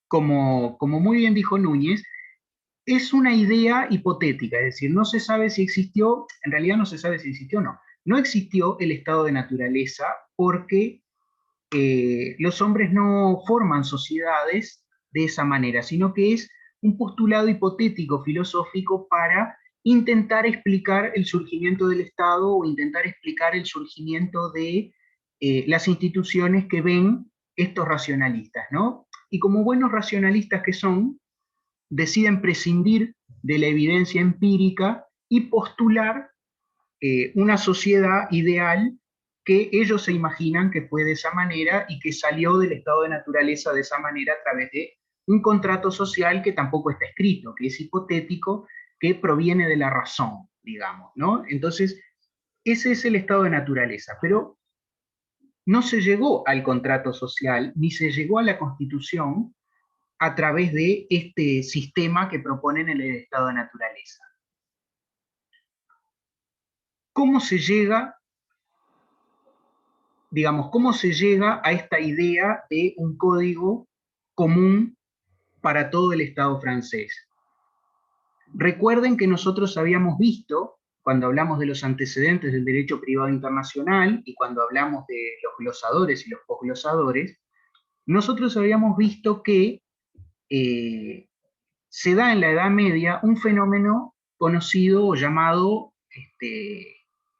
Como muy bien dijo Núñez, es una idea hipotética, es decir, no se sabe si existió, en realidad no se sabe si existió o no. No existió el estado de naturaleza porque los hombres no forman sociedades de esa manera, sino que es un postulado hipotético filosófico para intentar explicar el surgimiento del Estado o intentar explicar el surgimiento de las instituciones que ven estos racionalistas, ¿no? Y como buenos racionalistas que son, deciden prescindir de la evidencia empírica y postular una sociedad ideal que ellos se imaginan que fue de esa manera y que salió del estado de naturaleza de esa manera a través de un contrato social que tampoco está escrito, que es hipotético, que proviene de la razón, digamos, ¿no? Entonces, ese es el estado de naturaleza, pero no se llegó al contrato social, ni se llegó a la Constitución a través de este sistema que proponen en el estado de naturaleza. ¿Cómo se llega, digamos, cómo se llega a esta idea de un código común para todo el Estado francés? Recuerden que nosotros habíamos visto, cuando hablamos de los antecedentes del derecho privado internacional y cuando hablamos de los glosadores y los posglosadores, nosotros habíamos visto que se da en la Edad Media un fenómeno conocido o llamado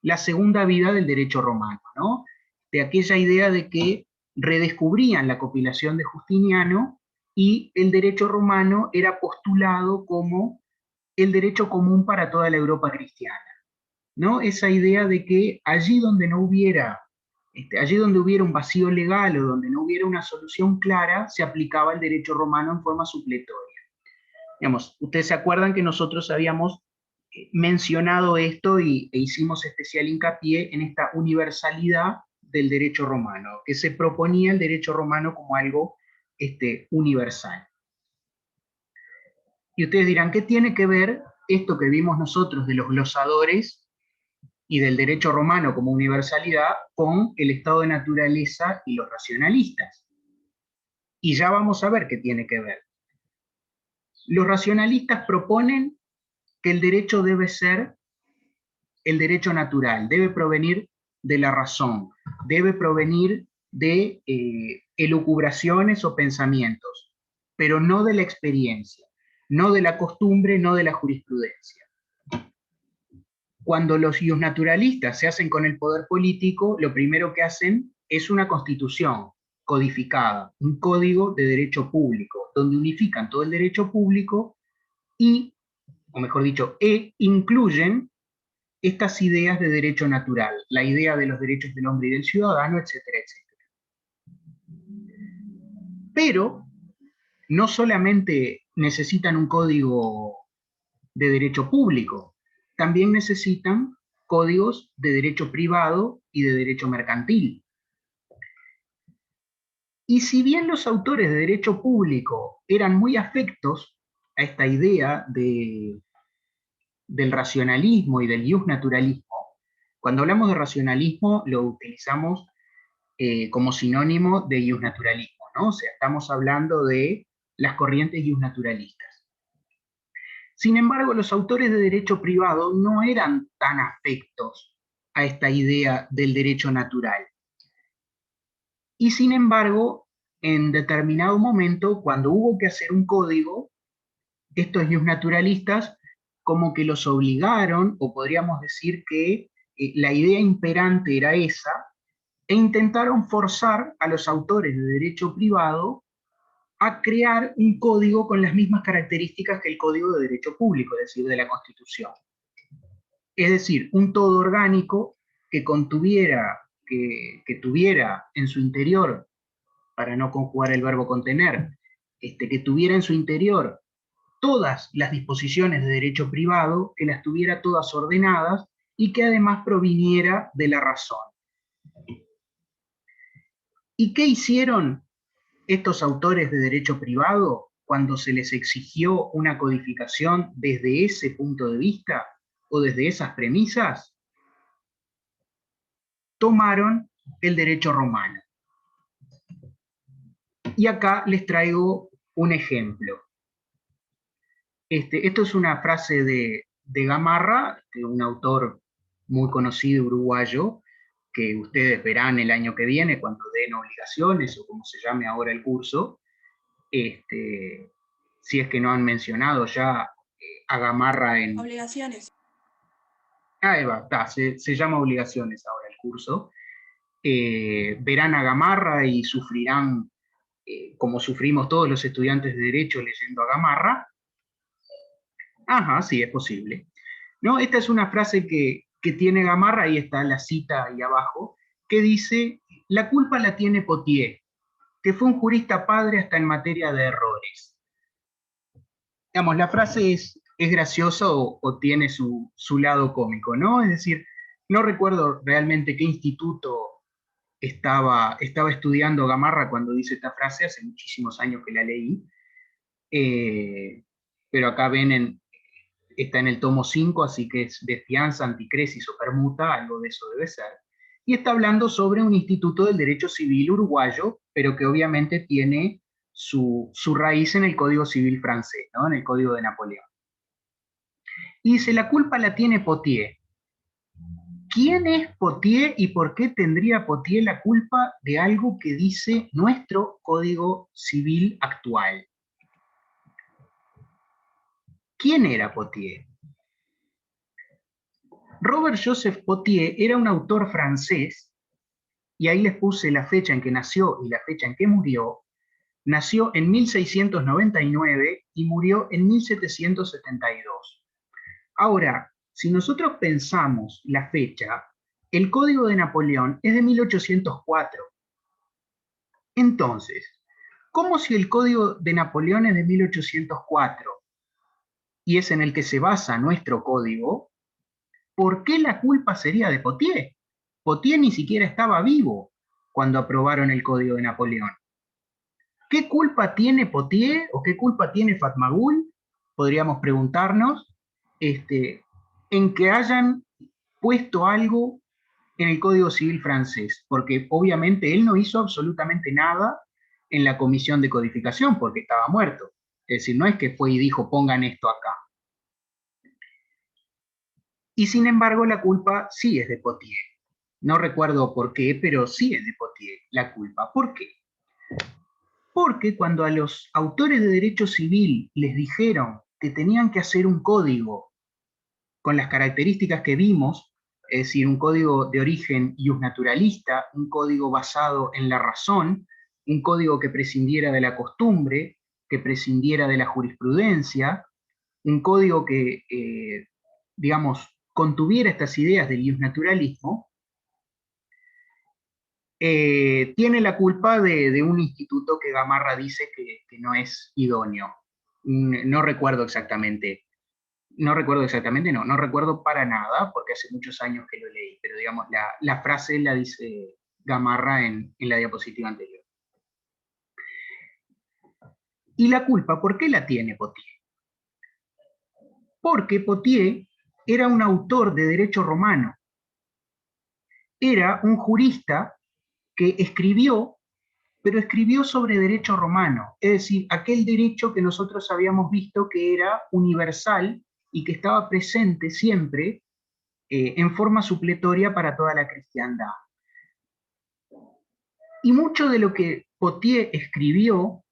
la segunda vida del derecho romano, ¿no? De aquella idea de que redescubrían la compilación de Justiniano y el derecho romano era postulado como el derecho común para toda la Europa cristiana, ¿no? Esa idea de que allí donde no hubiera, allí donde hubiera un vacío legal o donde no hubiera una solución clara, se aplicaba el derecho romano en forma supletoria. Digamos, ustedes se acuerdan que nosotros habíamos mencionado esto e hicimos especial hincapié en esta universalidad del derecho romano, que se proponía el derecho romano como algo universal. Y ustedes dirán, ¿qué tiene que ver esto que vimos nosotros de los glosadores y del derecho romano como universalidad con el estado de naturaleza y los racionalistas? Y ya vamos a ver qué tiene que ver. Los racionalistas proponen que el derecho debe ser el derecho natural, debe provenir de la razón, debe provenir de elucubraciones o pensamientos, pero no de la experiencia, no de la costumbre, no de la jurisprudencia. Cuando los naturalistas se hacen con el poder político, lo primero que hacen es una constitución codificada, un código de derecho público, donde unifican todo el derecho público y, o mejor dicho, incluyen estas ideas de derecho natural, la idea de los derechos del hombre y del ciudadano, etcétera, etcétera. Pero no solamente necesitan un código de derecho público, también necesitan códigos de derecho privado y de derecho mercantil. Y si bien los autores de derecho público eran muy afectos a esta idea del racionalismo y del iusnaturalismo, cuando hablamos de racionalismo lo utilizamos como sinónimo de iusnaturalismo, ¿no? O sea, estamos hablando de las corrientes iusnaturalistas. Sin embargo, los autores de derecho privado no eran tan afectos a esta idea del derecho natural. Y sin embargo, en determinado momento, cuando hubo que hacer un código, estos iusnaturalistas como que los obligaron, o podríamos decir que la idea imperante era esa, e intentaron forzar a los autores de derecho privado a crear un código con las mismas características que el código de derecho público, es decir, de la Constitución. Es decir, un todo orgánico que contuviera, que tuviera en su interior, para no conjugar el verbo contener, que tuviera en su interior todas las disposiciones de derecho privado, que las tuviera todas ordenadas y que además proviniera de la razón. ¿Y qué hicieron estos autores de derecho privado cuando se les exigió una codificación desde ese punto de vista o desde esas premisas? Tomaron el derecho romano. Y acá les traigo un ejemplo. Esto es una frase de Gamarra, un autor muy conocido uruguayo, que ustedes verán el año que viene cuando den obligaciones o como se llame ahora el curso, si es que no han mencionado ya a Gamarra en...
Obligaciones.
Ahí va, se llama obligaciones ahora el curso. Verán a Gamarra y sufrirán, como sufrimos todos los estudiantes de Derecho leyendo a Gamarra. Ajá, sí, es posible. ¿No? Esta es una frase que tiene Gamarra, ahí está la cita ahí abajo, que dice, la culpa la tiene Potier, que fue un jurista padre hasta en materia de errores. Digamos, la frase es graciosa o tiene su lado cómico, ¿no? Es decir, No recuerdo realmente qué instituto estaba estudiando Gamarra cuando dice esta frase, hace muchísimos años que la leí, pero acá ven, está en el tomo 5, así que es de fianza, anticresis o permuta, algo de eso debe ser. Y está hablando sobre un instituto del derecho civil uruguayo, pero que obviamente tiene su raíz en el Código Civil francés, ¿no? En el Código de Napoleón. Y dice, la culpa la tiene Potier. ¿Quién es Potier y por qué tendría Potier la culpa de algo que dice nuestro Código Civil actual? ¿Quién era Potier? Robert Joseph Potier era un autor francés, y ahí les puse la fecha en que nació y la fecha en que murió. Nació en 1699 y murió en 1772. Ahora, si nosotros pensamos la fecha, el Código de Napoleón es de 1804. Entonces, ¿cómo si el Código de Napoleón es de 1804 y es en el que se basa nuestro código? ¿Por qué la culpa sería de Potier? Potier ni siquiera estaba vivo cuando aprobaron el Código de Napoleón. ¿Qué culpa tiene Potier o qué culpa tiene Fatmagul? Podríamos preguntarnos, en que hayan puesto algo en el Código Civil francés, porque obviamente él no hizo absolutamente nada en la comisión de codificación, porque estaba muerto. Es decir, no es que fue y dijo, pongan esto acá. Y sin embargo, la culpa sí es de Potier. No recuerdo por qué, pero sí es de Potier la culpa. ¿Por qué? Porque cuando a los autores de derecho civil les dijeron que tenían que hacer un código con las características que vimos, es decir, un código de origen iusnaturalista, un código basado en la razón, un código que prescindiera de la costumbre, que prescindiera de la jurisprudencia, un código que, digamos, contuviera estas ideas del iusnaturalismo, tiene la culpa de un instituto que Gamarra dice que no es idóneo. No recuerdo exactamente. No recuerdo para nada, porque hace muchos años que lo leí, pero digamos, la frase la dice Gamarra en la diapositiva anterior. ¿Y la culpa por qué la tiene Potier? Porque Potier era un autor de derecho romano. Era un jurista que escribió, pero escribió sobre derecho romano, es decir, aquel derecho que nosotros habíamos visto que era universal y que estaba presente siempre en forma supletoria para toda la cristiandad. Y mucho de lo que Potier escribió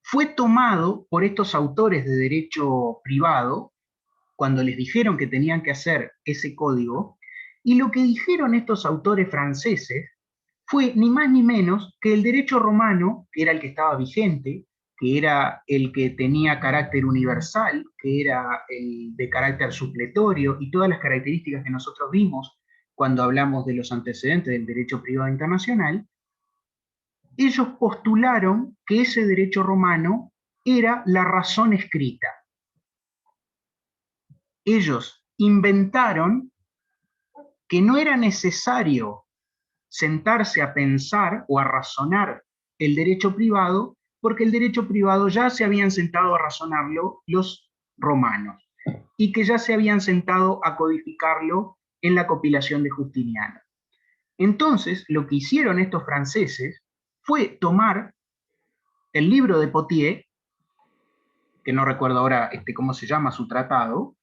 fue tomado por estos autores de derecho privado, cuando les dijeron que tenían que hacer ese código, y lo que dijeron estos autores franceses fue ni más ni menos que el derecho romano, que era el que estaba vigente, que era el que tenía carácter universal, que era el de carácter supletorio, y todas las características que nosotros vimos cuando hablamos de los antecedentes del derecho privado internacional, ellos postularon que ese derecho romano era la razón escrita. Ellos inventaron que no era necesario sentarse a pensar o a razonar el derecho privado, porque el derecho privado ya se habían sentado a razonarlo los romanos, y que ya se habían sentado a codificarlo en la compilación de Justiniano. Entonces, lo que hicieron estos franceses fue tomar el libro de Potier, que no recuerdo ahora cómo se llama su tratado,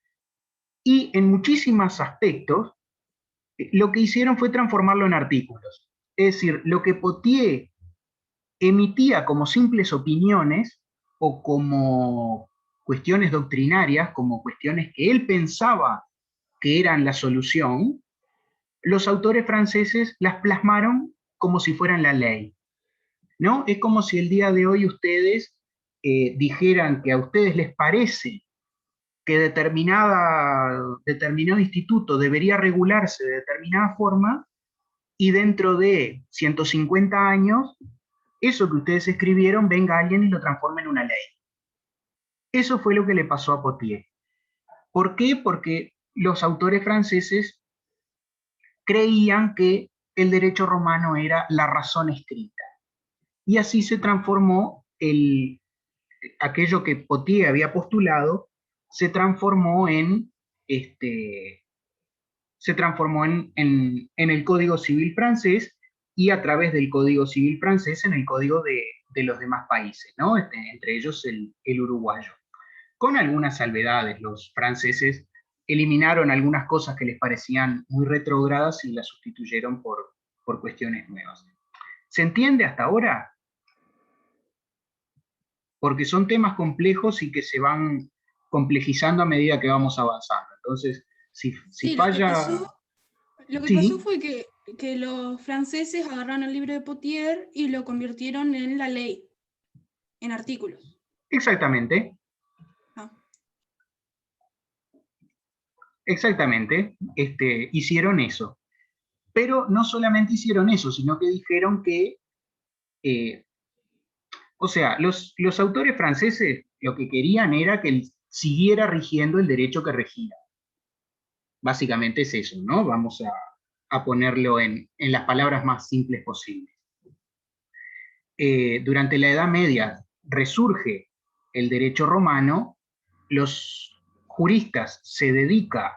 y en muchísimos aspectos lo que hicieron fue transformarlo en artículos. Es decir, lo que Potier emitía como simples opiniones o como cuestiones doctrinarias, como cuestiones que él pensaba que eran la solución, los autores franceses las plasmaron como si fueran la ley, ¿no? Es como si el día de hoy ustedes dijeran que a ustedes les parece que determinado instituto debería regularse de determinada forma, y dentro de 150 años, eso que ustedes escribieron, venga alguien y lo transforme en una ley. Eso fue lo que le pasó a Potier. ¿Por qué? Porque los autores franceses creían que el derecho romano era la razón escrita. Y así se transformó aquello que Potier había postulado, se transformó en el Código Civil francés, y a través del Código Civil francés en el código de los demás países, ¿no? Entre ellos el uruguayo. Con algunas salvedades, los franceses eliminaron algunas cosas que les parecían muy retrógradas y las sustituyeron por cuestiones nuevas. ¿Se entiende hasta ahora? Porque son temas complejos y que se van complejizando a medida que vamos avanzando. Entonces, si
Sí,
falla...
Lo que
Sí.
pasó fue que los franceses agarraron el libro de Potier y lo convirtieron en la ley, en artículos.
Exactamente.
Ah.
Exactamente. Hicieron eso. Pero no solamente hicieron eso, sino que dijeron que, o sea, los autores franceses lo que querían era que siguiera rigiendo el derecho que regía. Básicamente es eso, ¿no? Vamos a ponerlo en las palabras más simples posibles. Durante la Edad Media resurge el derecho romano, los juristas se dedican,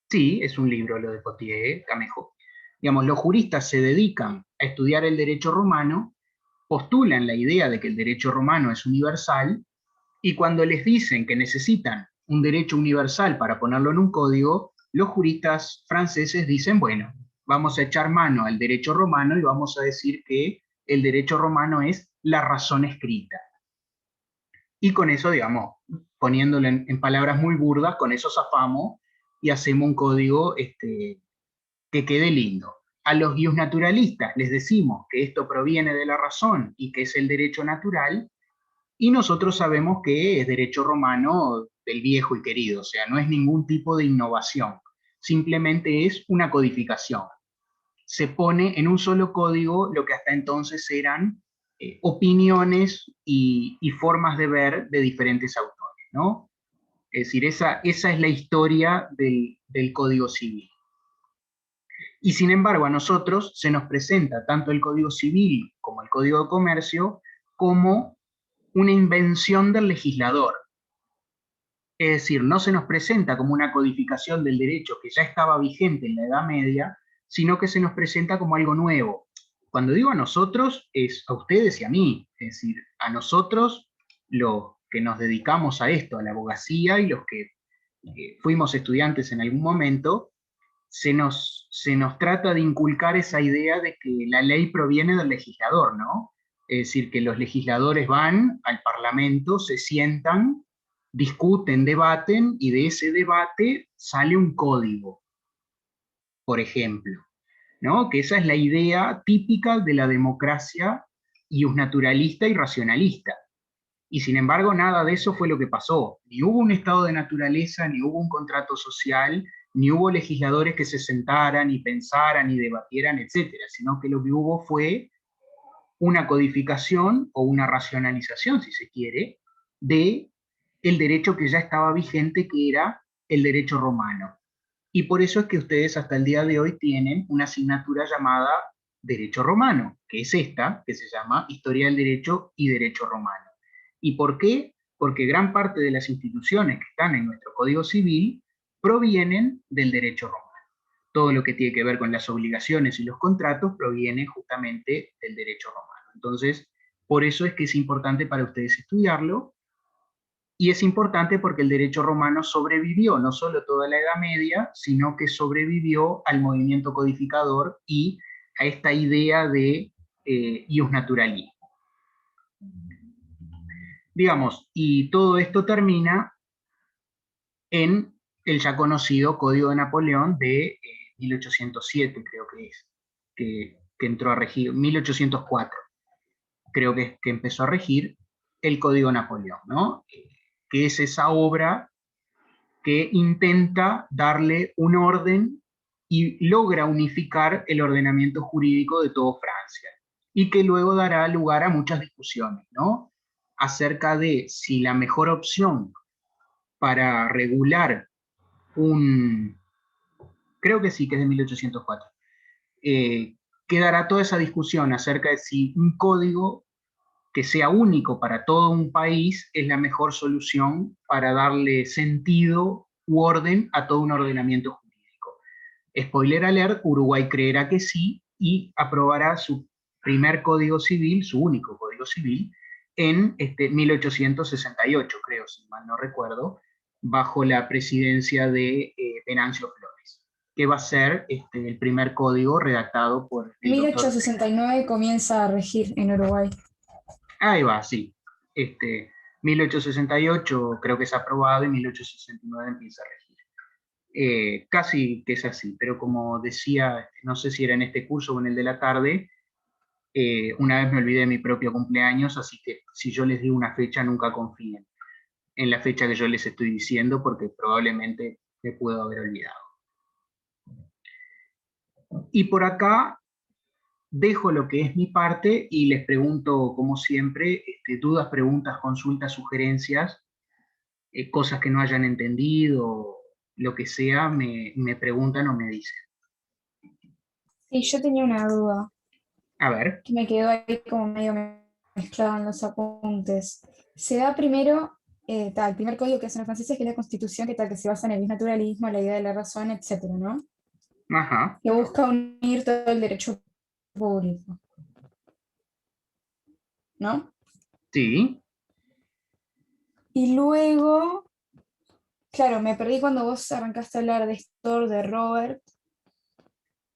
sí, es un libro lo de Potier, Camejo, digamos, los juristas se dedican a estudiar el derecho romano, postulan la idea de que el derecho romano es universal, y cuando les dicen que necesitan un derecho universal para ponerlo en un código, los juristas franceses dicen, bueno, vamos a echar mano al derecho romano y vamos a decir que el derecho romano es la razón escrita. Y con eso, digamos, poniéndolo en palabras muy burdas, con eso zafamos y hacemos un código que quede lindo. A los naturalistas les decimos que esto proviene de la razón y que es el derecho natural, y nosotros sabemos que es derecho romano del viejo y querido, o sea, no es ningún tipo de innovación, simplemente es una codificación. Se pone en un solo código lo que hasta entonces eran opiniones y formas de ver de diferentes autores, ¿no? Es decir, esa es la historia del Código Civil. Y sin embargo, a nosotros se nos presenta tanto el Código Civil como el Código de Comercio como una invención del legislador. Es decir, no se nos presenta como una codificación del derecho que ya estaba vigente en la Edad Media, sino que se nos presenta como algo nuevo. Cuando digo a nosotros, es a ustedes y a mí, es decir, a nosotros, los que nos dedicamos a esto, a la abogacía, y los que fuimos estudiantes en algún momento, se nos trata de inculcar esa idea de que la ley proviene del legislador, ¿no? Es decir, que los legisladores van al Parlamento, se sientan, discuten, debaten, y de ese debate sale un código, por ejemplo, ¿no? Que esa es la idea típica de la democracia iusnaturalista y racionalista. Y sin embargo, nada de eso fue lo que pasó. Ni hubo un estado de naturaleza, ni hubo un contrato social, ni hubo legisladores que se sentaran y pensaran y debatieran, etcétera, sino que lo que hubo fue una codificación o una racionalización, si se quiere, de el derecho que ya estaba vigente, que era el derecho romano. Y por eso es que ustedes hasta el día de hoy tienen una asignatura llamada Derecho Romano, que es esta, que se llama Historia del Derecho y Derecho Romano. ¿Y por qué? Porque gran parte de las instituciones que están en nuestro Código Civil provienen del derecho romano. Todo lo que tiene que ver con las obligaciones y los contratos proviene justamente del derecho romano. Entonces, por eso es que es importante para ustedes estudiarlo, y es importante porque el derecho romano sobrevivió no solo toda la Edad Media, sino que sobrevivió al movimiento codificador y a esta idea de iusnaturalismo. Digamos, y todo esto termina en el ya conocido Código de Napoleón de 1807, creo que es, que entró a regir, 1804, creo que empezó a regir el Código de Napoleón, ¿no? Que es esa obra que intenta darle un orden y logra unificar el ordenamiento jurídico de toda Francia, y que luego dará lugar a muchas discusiones, ¿no? Acerca de si la mejor opción para regular un Creo que sí, que es de 1804. Quedará toda esa discusión acerca de si un código que sea único para todo un país es la mejor solución para darle sentido u orden a todo un ordenamiento jurídico. Spoiler alert, Uruguay creerá que sí y aprobará su primer código civil, su único código civil, en 1868, creo, si mal no recuerdo, bajo la presidencia de Venancio Flores, que va a ser el primer código redactado por el doctor.
1869 comienza a regir en Uruguay.
Ahí va, sí. 1868 creo que es aprobado y 1869 empieza a regir. Casi que es así, pero como decía, no sé si era en este curso o en el de la tarde, una vez me olvidé de mi propio cumpleaños, así que si yo les digo una fecha, nunca confíen en la fecha que yo les estoy diciendo, porque probablemente me puedo haber olvidado. Y por acá dejo lo que es mi parte y les pregunto, como siempre, dudas, preguntas, consultas, sugerencias, cosas que no hayan entendido, lo que sea, me preguntan o me dicen.
Sí, yo tenía una duda.
A ver.
Que me quedó ahí como medio mezclado en los apuntes. Se da primero, el primer código que hacen los franceses, que es la Constitución, que se basa en el bisnaturalismo, la idea de la razón, etcétera, ¿no?
Ajá.
Que busca unir todo el derecho público. ¿No?
Sí.
Y luego, claro, me perdí cuando vos arrancaste a hablar de Storr, de Robert.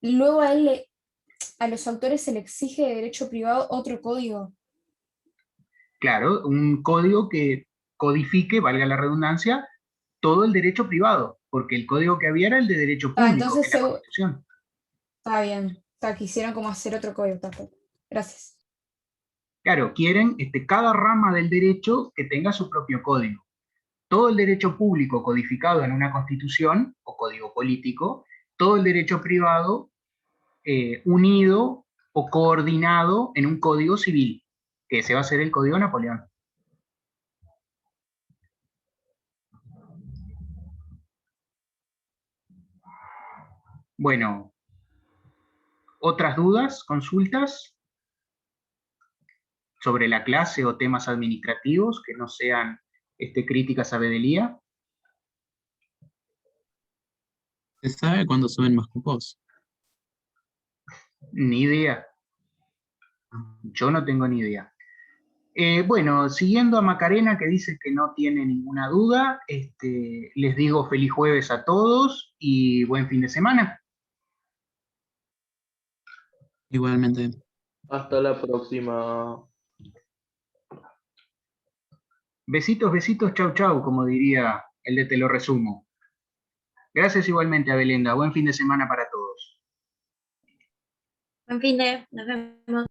Luego a los autores se le exige de derecho privado otro código.
Claro, un código que codifique, valga la redundancia, todo el derecho privado, porque el código que había era el de derecho público,
Entonces,
que es la Constitución.
Está bien. Quisieron como hacer otro código. Gracias.
Claro, quieren cada rama del derecho que tenga su propio código. Todo el derecho público codificado en una Constitución o código político, todo el derecho privado unido o coordinado en un código civil, que ese va a ser el Código Napoleón. Bueno, ¿otras dudas, consultas sobre la clase o temas administrativos que no sean críticas a Bedelía?
¿Se sabe cuándo suben más cupos?
Ni idea. Yo no tengo ni idea. Bueno, siguiendo a Macarena, que dice que no tiene ninguna duda, les digo feliz jueves a todos y buen fin de semana.
Igualmente.
Hasta la próxima.
Besitos, besitos, chau, chau, como diría el de Te lo resumo. Gracias igualmente a Belenda. Buen fin de semana para todos.
Buen fin de, nos vemos.